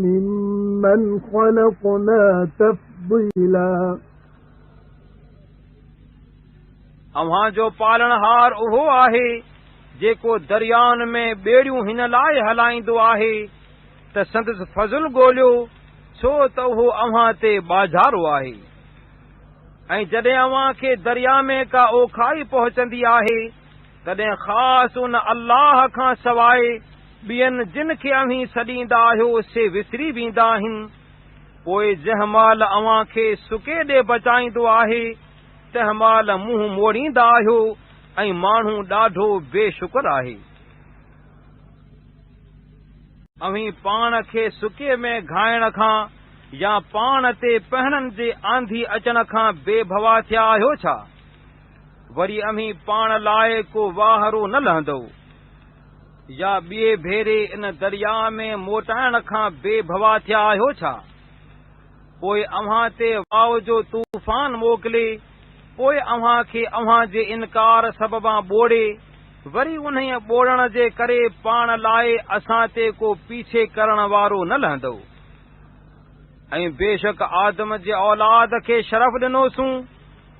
مِّمَّنْ خَلَقْنَا تَفْضِيلًا अव्हां जो पालनहार उहो आहे जेको दरियाउनि में ॿेड़ियूं हिन लाइ हलाईंदो आहे त संदसि फज़ुल ॻोल्हियो छो त उहो अव्हां ते ॿाझारो आहे ऐं जॾहिं अव्हां खे दरिया में का ओखाई पहुचंदी आहे तॾहिं ख़ासि उन अल्लाह खां सवाइ ॿियनि जिन खे अव्हीं सॾींदा आहियो से विसरी वेंदा आहिनि पोइ जंहिं महिल अव्हां खे सुके ॾे बचाईंदो आहे तंहिं महिल मुंहुं मोड़ींदा आहियो ऐं माण्हू ॾाढो बेशुक्र आहे अव्हीं पाण खे सुके में घाइण खां या पाण ते पहणनि जे आंधी अचण खां बेभवा थिया आहियो छा वरी अव्हीं पाण लाइ को वाहरो न लहंदो या ॿिए भेरे इन दरिया में मोटाइण खां बेभवा थिया आहियो छा पोइ अव्हां ते वाव जो तूफ़ान मोकिले पोइ अव्हां खे अव्हां जे इनकार सबबां ॿोड़े वरी उन्हीअ ॿोड़ण जे करे पाण लाइ असां ते को पीछे करण वारो न लहंदो ऐं बेशक आदम जे औलाद खे शरफ़ ॾिनोसूं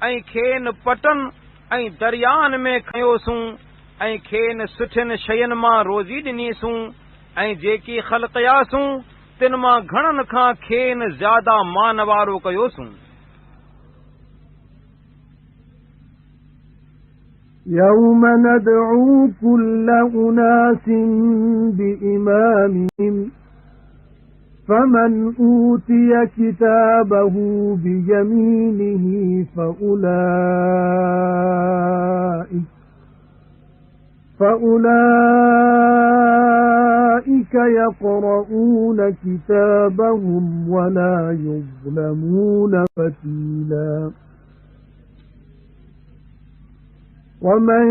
ऐं खेनि पटनि ऐं दरियानि में खयोसूं ऐं खेनि सुठियुनि शयुनि मां रोज़ी ॾिनीसूं ऐं जेकी ख़लक़यासूं तिन मां घणनि खां खेनि ज़्यादा मान वारो कयोसूं يَوْمَ نَدْعُو كُلَّ أُنَاسٍ بِإِمَامِهِمْ فَمَنْ أُوتِيَ كِتَابَهُ بِيَمِينِهِ فَأُولَئِكَ يَقْرَؤُونَ كِتَابَهُمْ وَلَا يُظْلَمُونَ فَتِيلًا وَمَنْ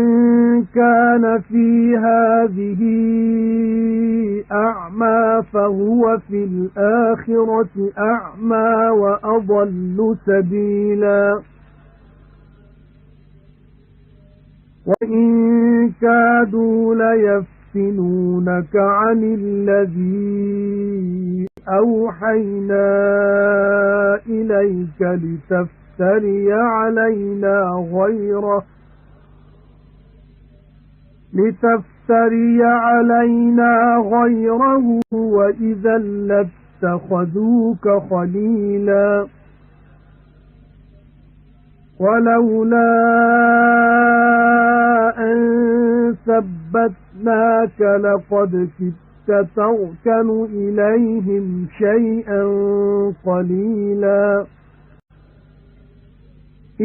كَانَ فِي هَذِهِ أَعْمَى فَهُوَ فِي الْآخِرَةِ أَعْمَى وَأَضَلُّ سَبِيلًا وَإِنْ كَادُوا لَيَفْتِنُونَكَ عَنِ الَّذِي أَوْحَيْنَا إِلَيْكَ لِتَفْتَرِيَ عَلَيْنَا غَيْرَهُ وَإِذًا لَاتَّخَذُوكَ خَلِيلًا وَلَوْلَا أَن ثَبَّتْنَاكَ لَقَدْ كِدتَّ تَرْكَنُ إِلَيْهِمْ شَيْئًا قَلِيلًا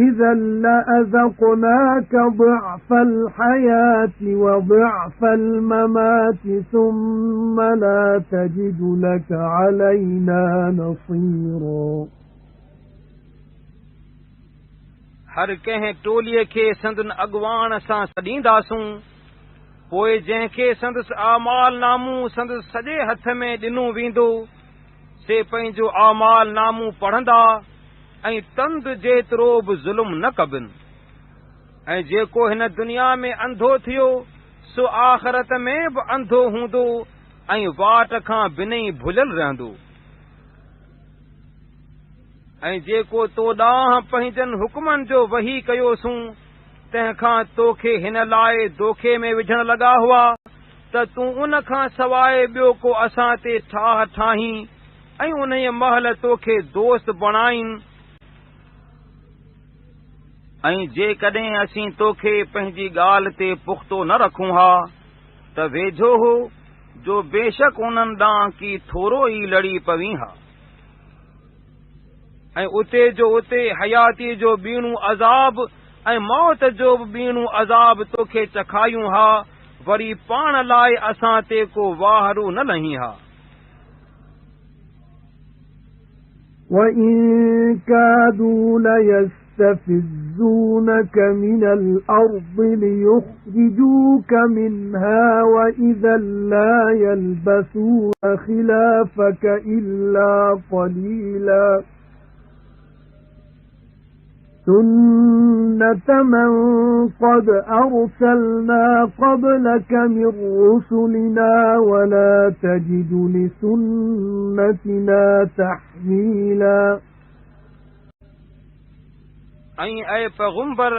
إِذًا لَأَذَقْنَاكَ ضِعْفَ الْحَيَاةِ وَضِعْفَ الْمَمَاتِ ثُمَّ لَا تَجِدُ لَكَ عَلَيْنَا نَصِيرًا हर कंहिं टोलीअ खे संदन अॻुवाण सां सॾींदासूं पोइ जंहिंखे संदसि आमाल नामू संदसि सॼे हथ में ॾिनो वेंदो से पंहिंजो आमाल नामू पढ़ंदा ऐं तंद जेतिरो बि ज़ुल्म न कबनि ऐं जेको हिन दुनिया में अंधो थियो सो आख़िरत में बि अंधो हूंदो ऐं वाट खां बिना ई भुलियल रहंदो ऐं जेको तो ॾांहुं पंहिंजनि हुकमनि जो वही कयोसूं तंहिंखां तोखे हिन लाइ दोखे में विझण लॻा हुआ त तूं उन खां सवाइ ॿियो को असां ते ठाह ठाहीं ऐं उन महल तोखे दोस्त बणाईनि ऐं जेकॾहिं असीं तोखे पंहिंजी ॻाल्हि ते पुख़्तो न रखूं हा त वेझो हो जो बेशक उन्हनि ॾांहुं की थोरो ई लड़ी पवीं हा ऐं उते जो उते हयाती जो ॿीणो अज़ाब ऐं मौत जो बि बीणो अज़ाब तोखे चखायूं हा, वरी पाण लाइ असां ते को वाहरू न लही हा। وَإِن كَادُوا لَيَسْتَفِزُّونَكَ مِنَ الْأَرْضِ لِيُخْرِجُوكَ مِنْهَا وَإِذًا لَّا يَلْبَثُونَ خِلَافَكَ إِلَّا قَلِيلًا سُنَّةَ مَن قَدْ أَرْسَلْنَا قَبْلَكَ مِن رُّسُلِنَا وَلَا تَجِدُ لِسُنَّتِنَا تَحْوِيلًا ऐं ऐ पैगंबर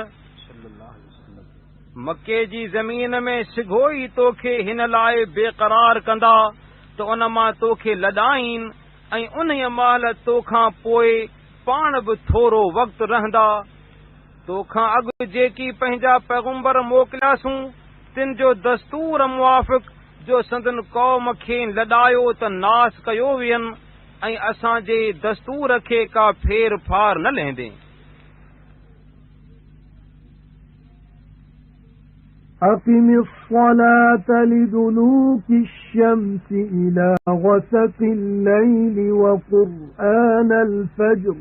मके जी ज़मीन में सिघोई तोखे हिन लाइ बेक़रार कंदा त उन मां तोखे लॾाईन ऐं उन महिल तोखां पोइ पाण बि थोरो वक़्तु रहंदा। तोखां अॻु जेकी पंहिंजा पैगंबर मोकिलियासूं तिन जो दस्तूर मुआफ़िक़ जो संदन क़ौम खे लॾायो त नास कयो वियनि ऐं असांजे दस्तूर खे का फेर फार न लहिंदे। أقم الصلاة لدلوك الشمس إلى غسق الليل وقرآن الفجر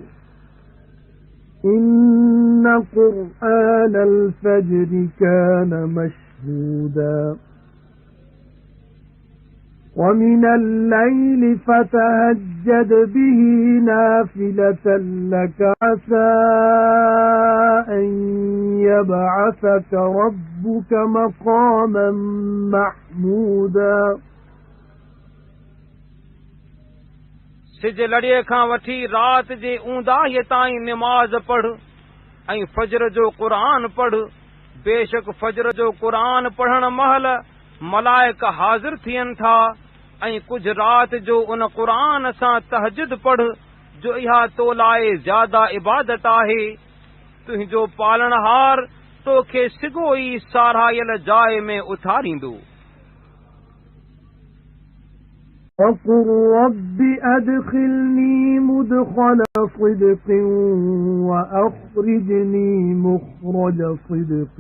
إن قرآن الفجر كان مشهودا ومن الليل فتهجد به نافلة لك عسى أن يبعثك ربك مقاما محمودا सिज लड़े खां वठी रात जे ऊंदाहीअ ताईं निमाज़ पढ़ ऐं फजर जो क़ुरान पढ़। बेशक फजर जो क़ुरान पढ़ण महल मलाइक हाज़िर थियनि था ऐं कुझु राति जो उन क़ुरान सां तहजुद पढ़ जो इहा तो लाइ ज़्यादा इबादत आहे। तुंहिंजो पालनहार तोखे सिगो ई सारायल जाइ में उथारींदो। وَقُلْ رَبِّ أَدْخِلْنِي مُدْخَلَ صِدْقٍ وَأَخْرِجْنِي مُخْرَجَ صِدْقٍ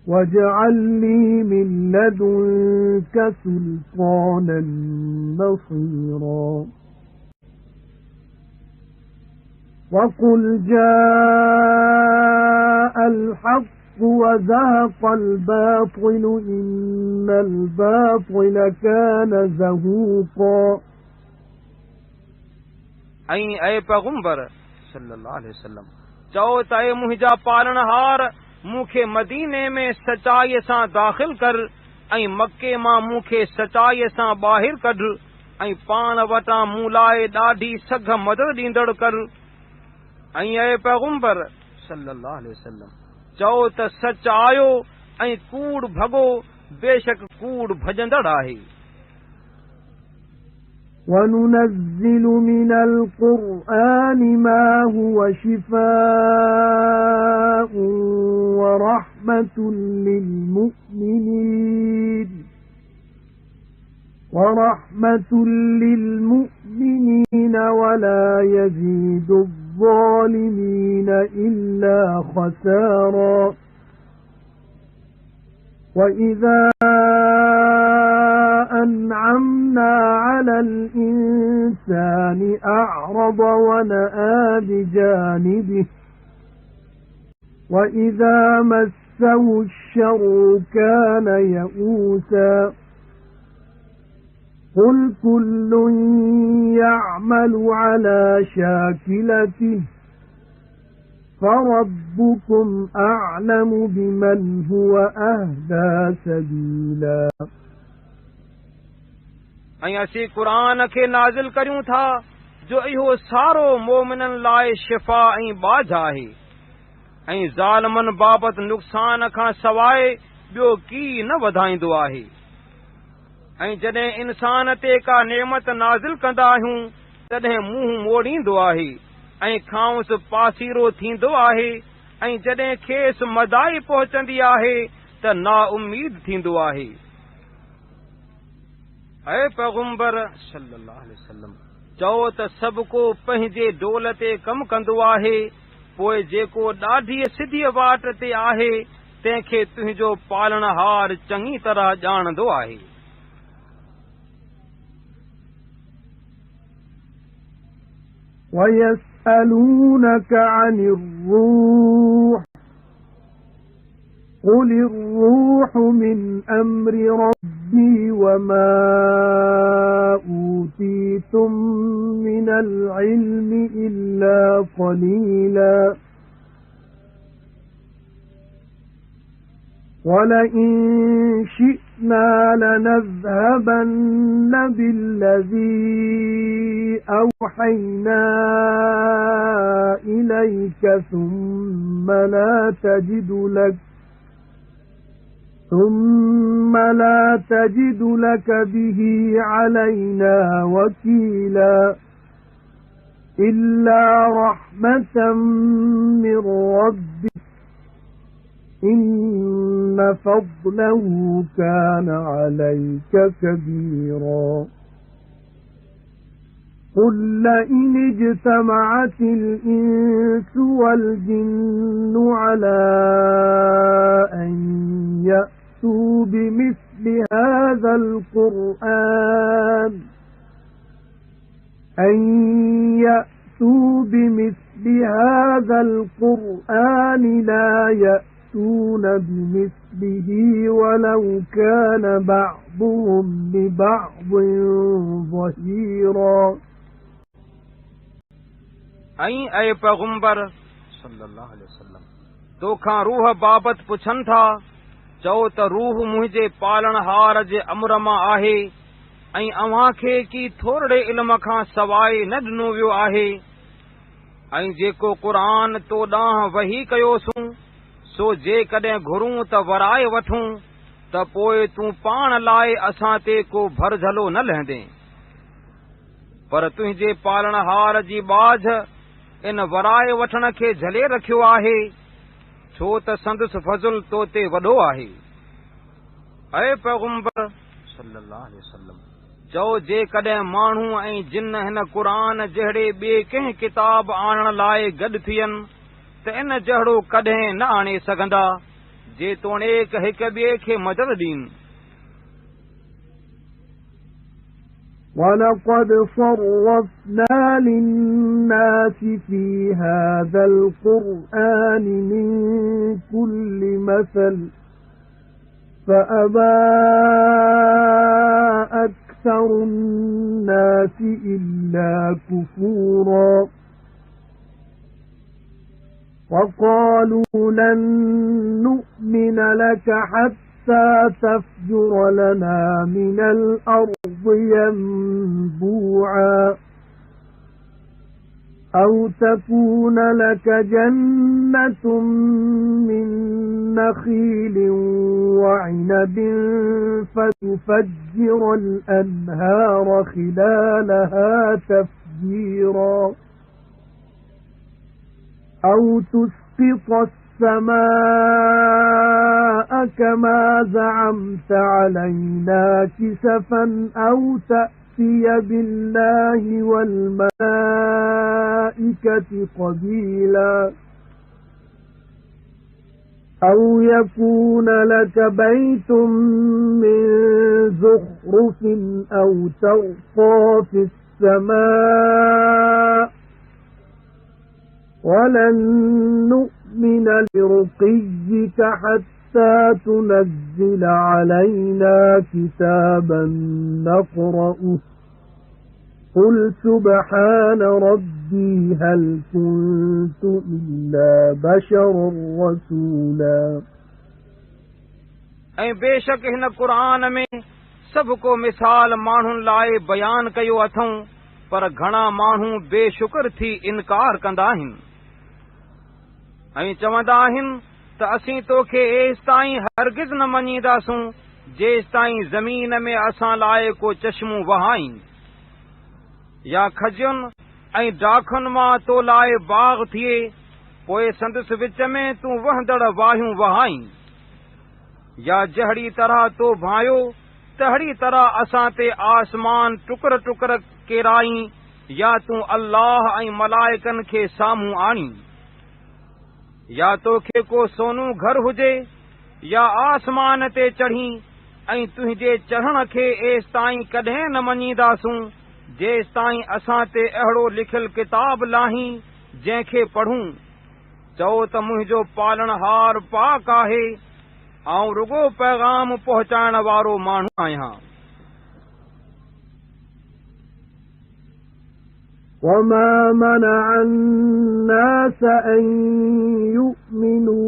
وَاجْعَل لِّي مِن لَّدُنكَ سُلْطَانًا نَّصِيرًا وَقُلْ جَاءَ الْحَقُّ وَزَهَقَ الْبَاطِلُ إِنَّ الْبَاطِلَ كَانَ زَهُوقًا ऐं ऐ पैगंबर सल्लल्लाहु अलैहि वसल्लम चओ त ऐ मुंहिंजा पालनहार मूंखे मदीने में सचाईअ सां दाख़िल कर ऐं मके मां मूंखे सचाईअ सां ॿाहिरि कढ ऐं पाण वटां मूं लाइ ॾाढी सघ मदद ॾींदड़ कर। ऐं ऐ पैगंबर सल्लल्लाहु अलैहि वसल्लम चओ त सच आयो ऐं कूड़ भॻो, बेशक कूड़ भॼंदड़ आहे। وَنُنَزِّلُ مِنَ الْقُرْآنِ مَا هُوَ شِفَاءٌ وَرَحْمَةٌ لِّلْمُؤْمِنِينَ وَلَا يَزِيدُ الظَّالِمِينَ إِلَّا خَسَارًا وَإِذَا أَنْعَمْنَا عَلَى الْإِنسَانِ أَعْرَضَ وَنَأَىٰ بِجَانِبِهِ وَإِذَا مَسَّهُ الشَّرُّ كَانَ يَئُوسًا قُلْ كُلٌّ يَعْمَلُ عَلَى شَاكِلَتِهِ فَرَبُّكُمْ أَعْلَمُ بِمَنْ هُوَ أَهْدَىٰ سَبِيلًا ऐं असीं क़ुरान खे नाज़िल करियूं था जो इहो सारो मोमिननि लाइ शिफ़ा ऐं बाझ आहे ऐं ज़ालिमनि बाबति नुक़सान खां सवाइ ॿियो की न वधाईंदो आहे। ऐं जॾहिं इंसान ते का नेमत नाज़िल कंदा आहियूं तॾहिं मुंहुं मोड़ींदो आहे ऐं खांउसि पासीरो थींदो आहे ऐं जॾहिं खेसि मदाई पहुचंदी आहे त नाउमीद थींदो आहे। ऐ पैगंबर सल्लल्लाहु अलैहि वसल्लम चओ त सभु को पंहिंजे डोल ते कमु कंदो आहे, पोइ जेको ॾाढी सिधी वाट ते आहे तंहिंखे तुंहिंजो पालणहार चङी तरह ॼाणंदो आहे। وَيَسْأَلُونَكَ عَنِ الرُّوحِ قُلِ الرُّوحُ مِنْ أَمْرِ رَبِّي وَمَا أُوتِيتُم مِّنَ الْعِلْمِ إِلَّا قَلِيلًا وَلَئِن شِئْنَا لَنَذْهَبَنَّ بِالَّذِي أَوْحَيْنَا إِلَيْكَ ثُمَّ لَا تَجِدُ لَكَ بِهِ عَلَيْنَا وَكِيلًا إِلَّا رَحْمَةً مِّن رَّبِّكَ إِنَّ فَضْلَهُ كَانَ عَلَيْكَ كَبِيرًا قُل لَّئِنِ اجْتَمَعَتِ الْإِنسُ وَالْجِنُّ عَلَىٰ أَن يَأْتُوا بِمِثْلِ هَذَا الْقُرْآنِ لَا يَأْتُونَ بِمِثْلِهِ وَلَوْ كَانَ بَعْضُهُمْ لِبَعْضٍ ظَهِيرًا ऐं पैगंबर सल्लल्लाहु अलैहि वसल्लम तोखां रूह बाबत पुछनि था, चओ त रूह मुंहिंजे पालणहार जे अमर मां आहे ऐं अव्हां खे की थोरे इल्म खां सवाइ न ॾिनो वियो आहे। ऐं जेको क़ुरान तो ॾांहुं वही कयोसूं सो जेकॾहिं घुरूं त वराए वठूं त पोइ तूं पाण लाइ असां ते को भरझलो न लहंदे, पर तुंहिंजे पालणहार जी बाझ इन वराए वठण खे झले रखियो आहे, छो त संदसि फज़ुल तो ते वॾो आहे। ऐ पैगंबर सल्लल्लाहु अलैहि वसल्लम चओ जेकॾहिं माण्हू ऐं जिन हिन क़ुरान जहिड़े ॿिए कंहिं किताब आणण लाइ गॾु थियनि त इन जहिड़ो कॾहिं न आणे सघंदा जेतोणीक हिक ॿिए खे मदद ॾीन। وَلَقَدْ صَرَّفْنَا لِلنَّاسِ فِي هَذَا الْقُرْآنِ مِنْ كُلِّ مَثَلٍ فَأَبَى أَكْثَرُ النَّاسِ إِلَّا كُفُورًا وَقَالُوا لَن نُّؤْمِنَ لَكَ حَتَّى تَفْجُرَ لَنَا مِنَ الْأَرْضِ يَنبُوعًا أَوْ تَكُونَ لَكَ جَنَّةٌ مِّن نَّخِيلٍ وَعِنَبٍ فَتُفَجِّرَ الْأَنْهَارَ خِلَالَهَا تَفْجِيرًا أَوْ تُسْقِطَ السَّمَاءَ كَمَا زَعَمْتَ عَلَيْنَا كِسَفًا أَوْ تَأْتِيَ بِاللَّهِ وَالْمَلَائِكَةِ قَبِيلًا أَوْ يَكُونَ لَكَ بَيْتٌ مِّن زُخْرُفٍ أَوْ تَرْقَىٰ فِي السَّمَاءِ وَلَن نُّؤْمِنَ لِرُقِيِّكَ حَتَّى تُنَزِّلَ عَلَيْنَا كِتَابًا نَّقْرَؤُهُ قُلْ سُبْحَانَ رَبِّي هَلْ كُنتُ إِلَّا بَشَرًا رَّسُولًا ऐं बेशक हिन क़ुरान में सभु को मिसाल माण्हुनि लाइ बयान कयो अथऊं, पर घणा माण्हू बेशुक्र थी इनकार कंदा आहिनि ऐं चवंदा आहिनि त असीं तोखे एसि ताईं हरगिज़ न मञीदासूं जेसि ताईं ज़मीन में असां लाइ को चश्मो वहाईं या खजियुनि ऐं डाखुनि मां तो लाइ बाग़ थिए, पोइ संदसि विच में तूं वहंदड़ वाहियूं वहाईं, या जहिड़ी तरह तो भायो तहिड़ी तरह असां ते आसमान टुकर टुकर केराई या तूं अल्लाह ऐं मलाइकनि खे साम्हूं आणी, या तोखे को सोनू घर हुजे या आसमान ते चढ़ी ऐं तुंहिंजे चढ़ण खे एसि ताईं कॾहिं न मञींदासूं जेसि ताईं असां ते अहिड़ो लिखियलु किताब लाहीं जंहिंखे पढ़ूं। चओ त मुंहिंजो पालणहार पाक आहे, आउं रुगो पैगाम पहुचाइण वारो माण्हू आहियां। وما منع الناس أن يؤمنوا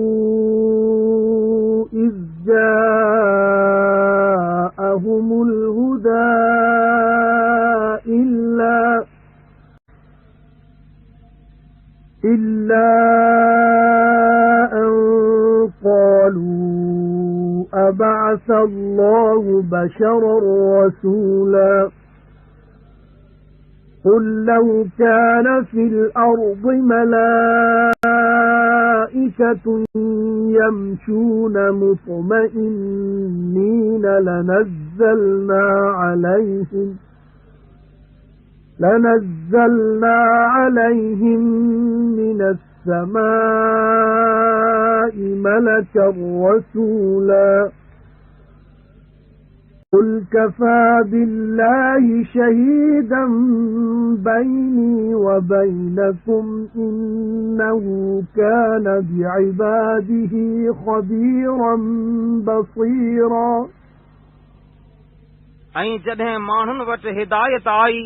إذ جاءهم الهدى إلا أن قالوا أبعث الله بشرا رسولا قل لو كان في الأرض ملائكة يمشون مطمئنين لنزلنا عليهم من السماء ملكا رسولا قل كفى بالله شهيدا بيني وبينكم إنه كان بعباده خبيرا بصيرا। ऐं जॾहिं माण्हुनि वटि हिदायत आई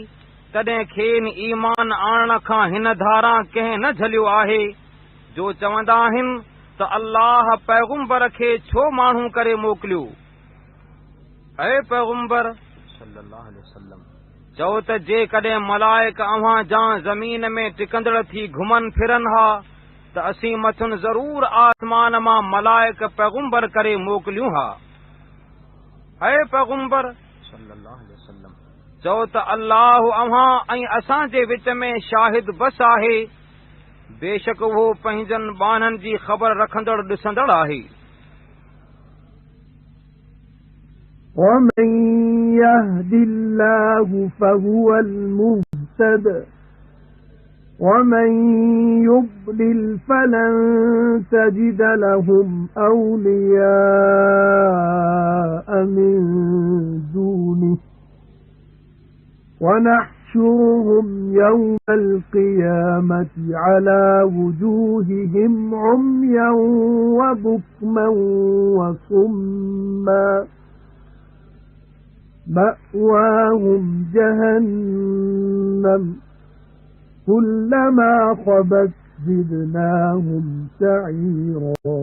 तॾहिं खेनि ईमान आणण खां हिन धारां कंहिं न झलियो आहे जो चवंदा आहिनि त अल्लाह पैगुंबर खे छो माण्हू करे मोकिलियो। ऐ पैगुंबर सल्लल्लाहु अलैहि वसल्लम, चओ त जेकॾहिं मलाइक अव्हां जा ज़मीन में टिकंदड़ थी घुमनि फिरनि हा त असीं मथुनि ज़रूर आसमान मां मलाइक पैगुंबर करे मोकिलियूं हा। ऐ पैगुंबर सल्लल्लाहु अलैहि वसल्लम, चओ त अल्लाह अव्हां ऐं असां जे विच में शाहिद बस आहे, बेशक उहो पंहिंजनि बाननि जी ख़बर रखंदड़ ॾिसंदड़ आहे। ومن يهد الله فهو المهتد ومن يضلل فلن تجد لهم أولياء من دونه ونحشرهم يوم القيامة على وجوههم عميا وبكما وصما مأواهم جهنم كلما خبت زدناهم سعيرا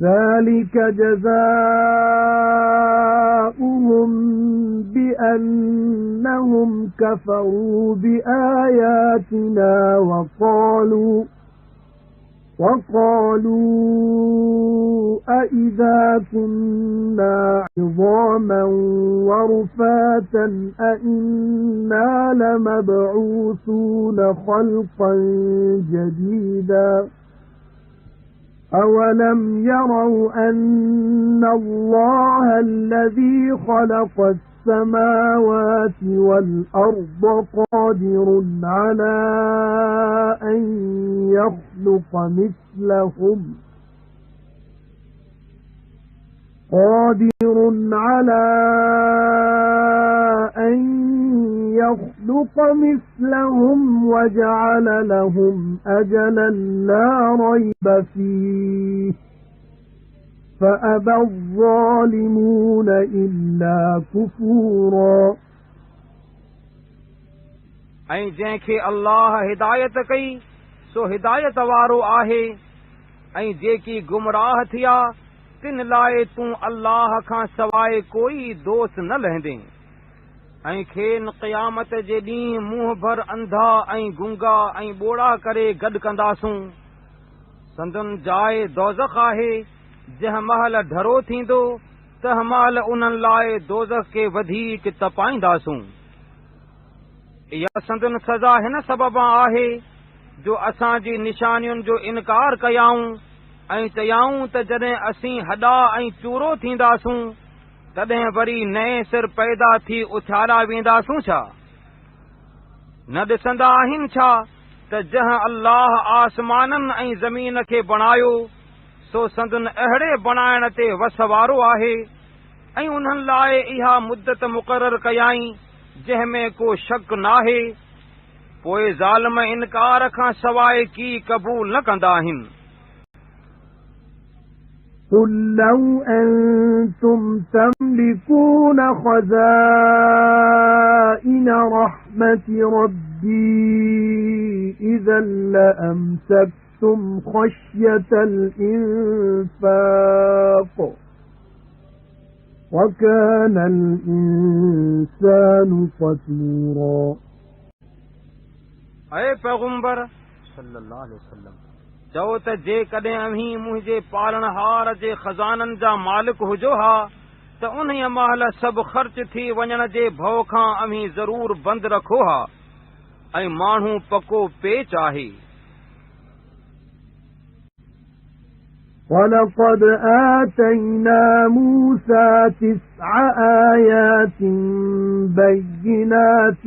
ذلك جزاؤهم بأنهم كفروا بآياتنا وقالوا أئذا كنا عظاما ورفاتا أئنا لمبعوثون خلقا جديدا أولم يروا أن الله الذي خلق السماوات والأرض قادر على أن يخلق مثلهم وجعل لهم أجلا لا ريب فيه فأبى الظالمون إلا كفورا। ऐं जंहिंखे अल्लाह हिदायत कई सो हिदायत वारो आहे, ऐं जेकी गुमराह थिया तिन लाइ तूं अल्लाह खां सवाइ कोई दोस्त न लहंदे। ऐं खेनि क़यामत जे ॾींहुं मुंहं भर अंधा ऐं गुंगा ऐं ॿोड़ा करे गॾु कंदासूं। संदन जाइ दोज़ख आहे, जंहिं महिल ढरो थींदो तंहिं महिल उन्हनि लाइ दोज़ख खे वधीक तपाईंदासूं। इहा संदन सज़ा हिन सबबा आहे जो असांजी निशानियुनि जो इनकार कयाऊं ऐं चयाऊं त जॾहिं असीं हॾा ऐं चूरो थींदासूं तॾहिं वरी नए सिर पैदा थी उथियारा वेंदासूं छा। न ॾिसंदा आहिनि छा त जंहिं अल्लाह आसमाननि ऐं ज़मीन खे बणायो सो संदन अहिड़े बणाइण ते वस वारो आहे ऐं उन्हनि लाइ इहा मुद्दत मुक़रर कयाई जंहिं में को शक नाहे। पोइ ज़ालिम इनकार खां सवाइ की क़बूल न कंदा आहिनि। قُل لَّوْ أَنتُمْ تَمْلِكُونَ خَزَائِنَ رَحْمَةِ رَبِّي إِذًا لَّأَمْسَكْتُمْ خَشْيَةَ الْإِنفَاقِ وَكَانَ الْإِنسَانُ قَتُورًا۔ ऐ पैगंबर सल्लल्लाहु अलैहि वसल्लम चओ त जेकॾहिं अव्हीं मुंहिंजे पालनहार जे खज़ाननि जा मालिक हुजो हा त उन्हीअ महिल सभु ख़र्च थी वञण जे भउ खां अव्हीं ज़रूर बंदि रखो हा ऐं माण्हू पको पेच आहे। وَلَقَدْ آتَيْنَا مُوسَى 9 آيَاتٍ بَيِّنَاتٍ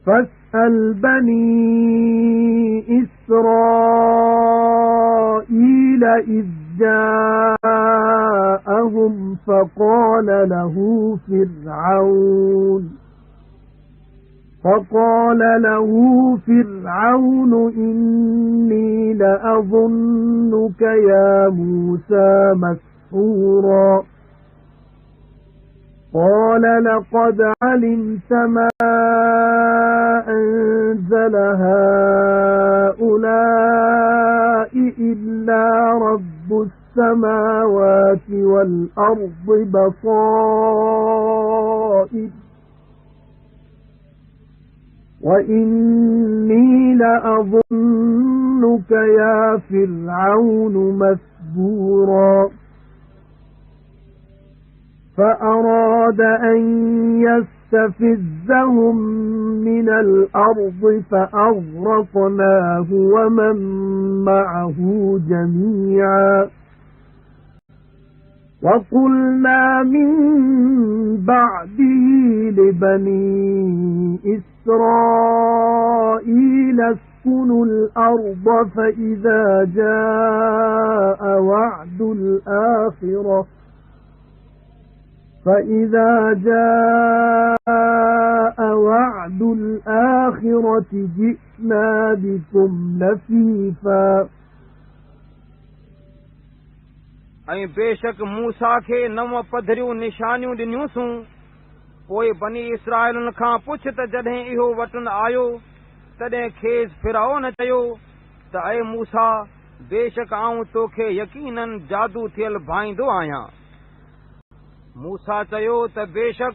فاسأل بني إسرائيل إذ جاءهم فقال له فرعون إني لأظنك يا موسى مسحورا قال لقد علمت ما أنزل هؤلاء إلا رب السماوات والأرض بصائر وإني لأظنك يا فرعون مثبورا فأراد أن يستفزهم من الأرض فأغرقناه ومن معه جميعا وقلنا من بعده لبني إسرائيل اسكنوا الأرض فإذا جاء وعد الآخرة جئنا بكم لفيفا ऐं बेशक मूसा खे 9 पधरियूं निशानियूं ॾिनियूंसूं। पोइ बनी इसराइलनि खां पुछ त जॾहिं इहो वटन आयो तॾहिं खेसि फिरौन चयो त ऐ मूसा बेशक आऊं तोखे यकीनन जादू थियल भाईंदो आहियां। मूसा चयो त बेशक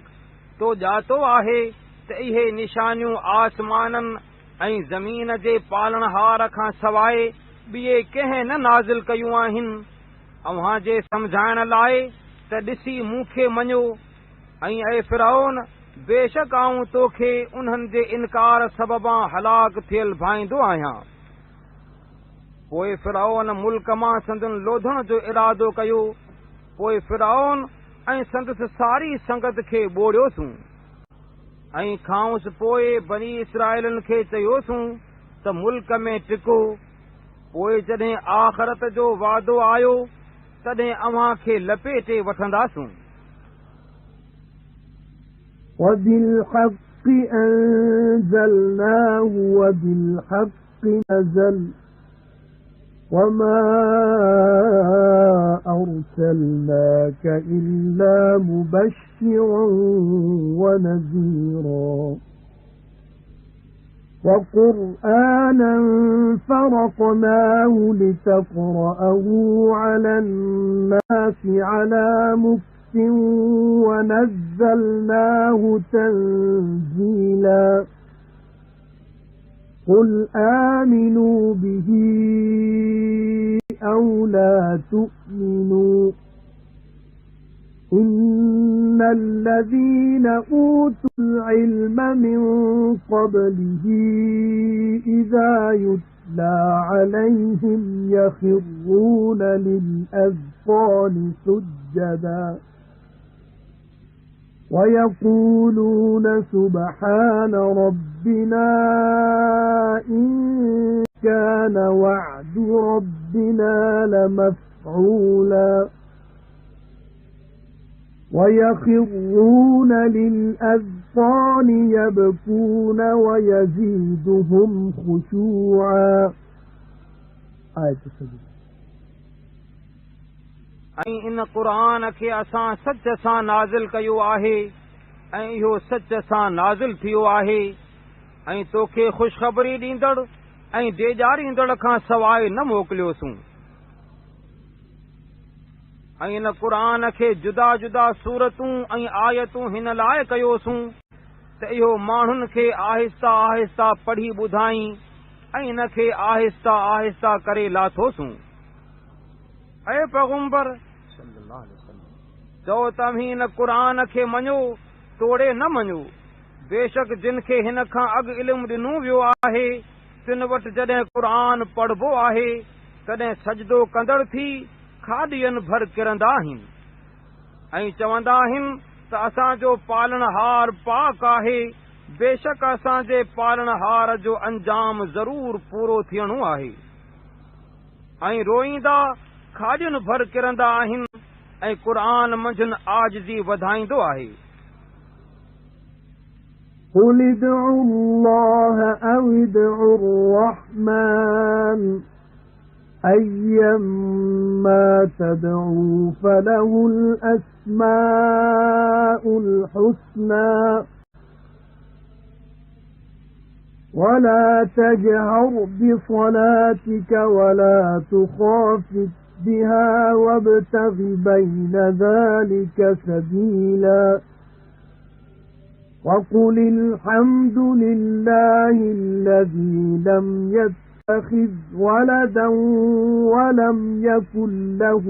तो ॼातो आहे त इहे निशानियूं आसमाननि ऐं ज़मीन जे पालनहार खां सवाइ ॿिए कंहिं न नाज़िल कयूं आहिनि अव्हां जे सम्झाइण लाइ त ॾिसी मूंखे मञो ऐं ऐ फिरौन बेशक आऊं तोखे उन्हनि जे इनकार सबबां हलाक थियल भाईंदो आहियां। पोइ फिरौन मुल्क मां संदन लोधण जो इरादो कयो। पोइ फिरौन ऐं संदसि सारी संगत खे ॿोड़ियोसूं ऐं खांउसि पोइ बनी इसराइलनि खे चयोसूं त मुल्क में टिको। पोइ जॾहिं आख़िरत जो वादो आयो तॾहिं अव्हां खे लपेटे वठंदासूं। وَبِالْحَقِّ أَنزَلْنَاهُ وَبِالْحَقِّ نَزَلَ وَمَا أَرْسَلْنَاكَ إِلَّا مُبَشِّرًا وَنَذِيرًا وَقُرْآنًا فَرَقْنَاهُ لِتَقْرَأَهُ عَلَى النَّاسِ عَلَى مُكْثٍ وَنَزَّلْنَاهُ تَنزِيلًا قُلْ آمِنُوا بِهِ أَوْ لَا تُؤْمِنُوا إِنَّ الَّذِينَ أُوتُوا الْعِلْمَ مِنْ قَبْلِهِ إِذَا يُتْلَى عَلَيْهِمْ يَخِرُّونَ لِلْأَذْقَانِ سُجَّدًا وَيَقُولُونَ سُبْحَانَ رَبِّنَا إِن كَانَ وَعْدُ رَبِّنَا لَمَفْعُولًا وَيَخِرُّونَ لِلْأَذْقَانِ يَبْكُونَ وَيَزِيدُهُمْ خُشُوعًا. ऐं इन क़ुरान खे असां सच सां नाज़िल कयो आहे ऐं इहो सच सां नाज़िल थियो आहे ऐं तोखे ख़ुशख़बरी ॾींदड़ ऐं ॾेॼारींदड़ खां सवाइ न मोकिलियोसूं। ऐं इन क़ुरान खे जुदा जुदा सूरतूं ऐं आयतूं हिन लाइ कयोसूं त इहो माण्हुनि खे आहिस्ता आहिस्ता पढ़ी ॿुधाई ऐं इन खे आहिस्ता आहिस्ता करे लाथोसूं। ऐं पैगंबर चओ तव्हीं इन क़ुरान खे मञो तोड़े न मञो। बेशक जिन खे हिन खां अॻु इल्मु ॾिनो वियो आहे तिन वटि जॾहिं क़ुरान पढ़बो आहे तॾहिं सजदो कंदड़ थी खाॾियनि भर किरंदा आहिनि ऐं चवंदा आहिनि त असांजो पालनहार पाक आहे। बेशक असांजे पालनहार जो अंजाम ज़रूर पूरो थियणो आहे। ऐं रोईंदा खाॾियुनि भर किरंदा आहिनि ऐं क़ुरान मंझंदि आजिज़ी वधाईंदो आहे। قُلِ ادْعُوا اللَّهَ أَوِ ادْعُوا الرَّحْمَنَ أَيَّمَّا تَدْعُوا فَلَهُ الْأَسْمَاءُ الْحُسْنَى وَلَا تَجْهَرْ بِصَلَاتِكَ وَلَا تُخَافِتْ بِهَا وَابْتَغِ بَيْنَ ذَلِكَ سَبِيلًا وَقُلِ الْحَمْدُ لِلَّهِ الَّذِي لَمْ يَتَّخِذْ وَلَدًا وَلَمْ يَكُنْ لَهُ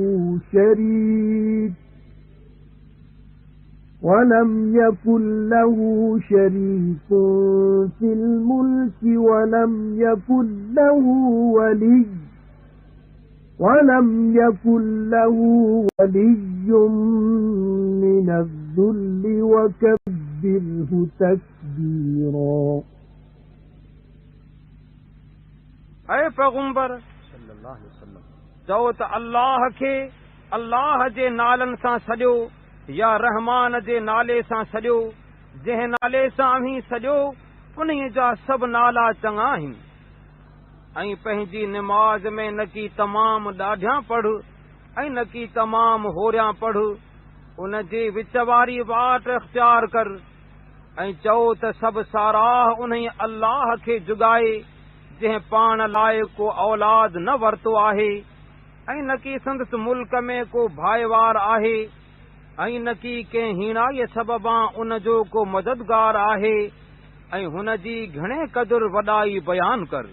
شَرِيكٌ فِي الْمُلْكِ وَلَمْ يَكُنْ له وَلِيٌّ مِّنَ الذُّلِّ وَكَبِّرْهُ تَكْبِيرًا. ऐ पैगंबर चओ त अल्लाह खे अल्लाह जे नालनि सां सॼो या रहमान जे नाले सां सॼो। जंहिं नाले सां अहीं सॼो उन्हीअ जा सभु नाला चङा आहिनि। ऐं पंहिंजी निमाज़ में न की तमाम ॾाढियां पढ़ ऐं न की तमाम होरियां पढ़। उन जे विच वारी वाट इख्तियार कर ऐं चओ त सभु साराह उन्हीअ अल्लाह खे जुगाए जंहिं पाण लाइ को औलाद न वरितो आहे ऐं न की संदसि मुल्क में को भाईवार आहे ऐं न की कंहिं हीणाईअ सबबां उन जो को मददगार आहे ऐं हुन जी घणे क़दुरु वॾाई बयानु कर।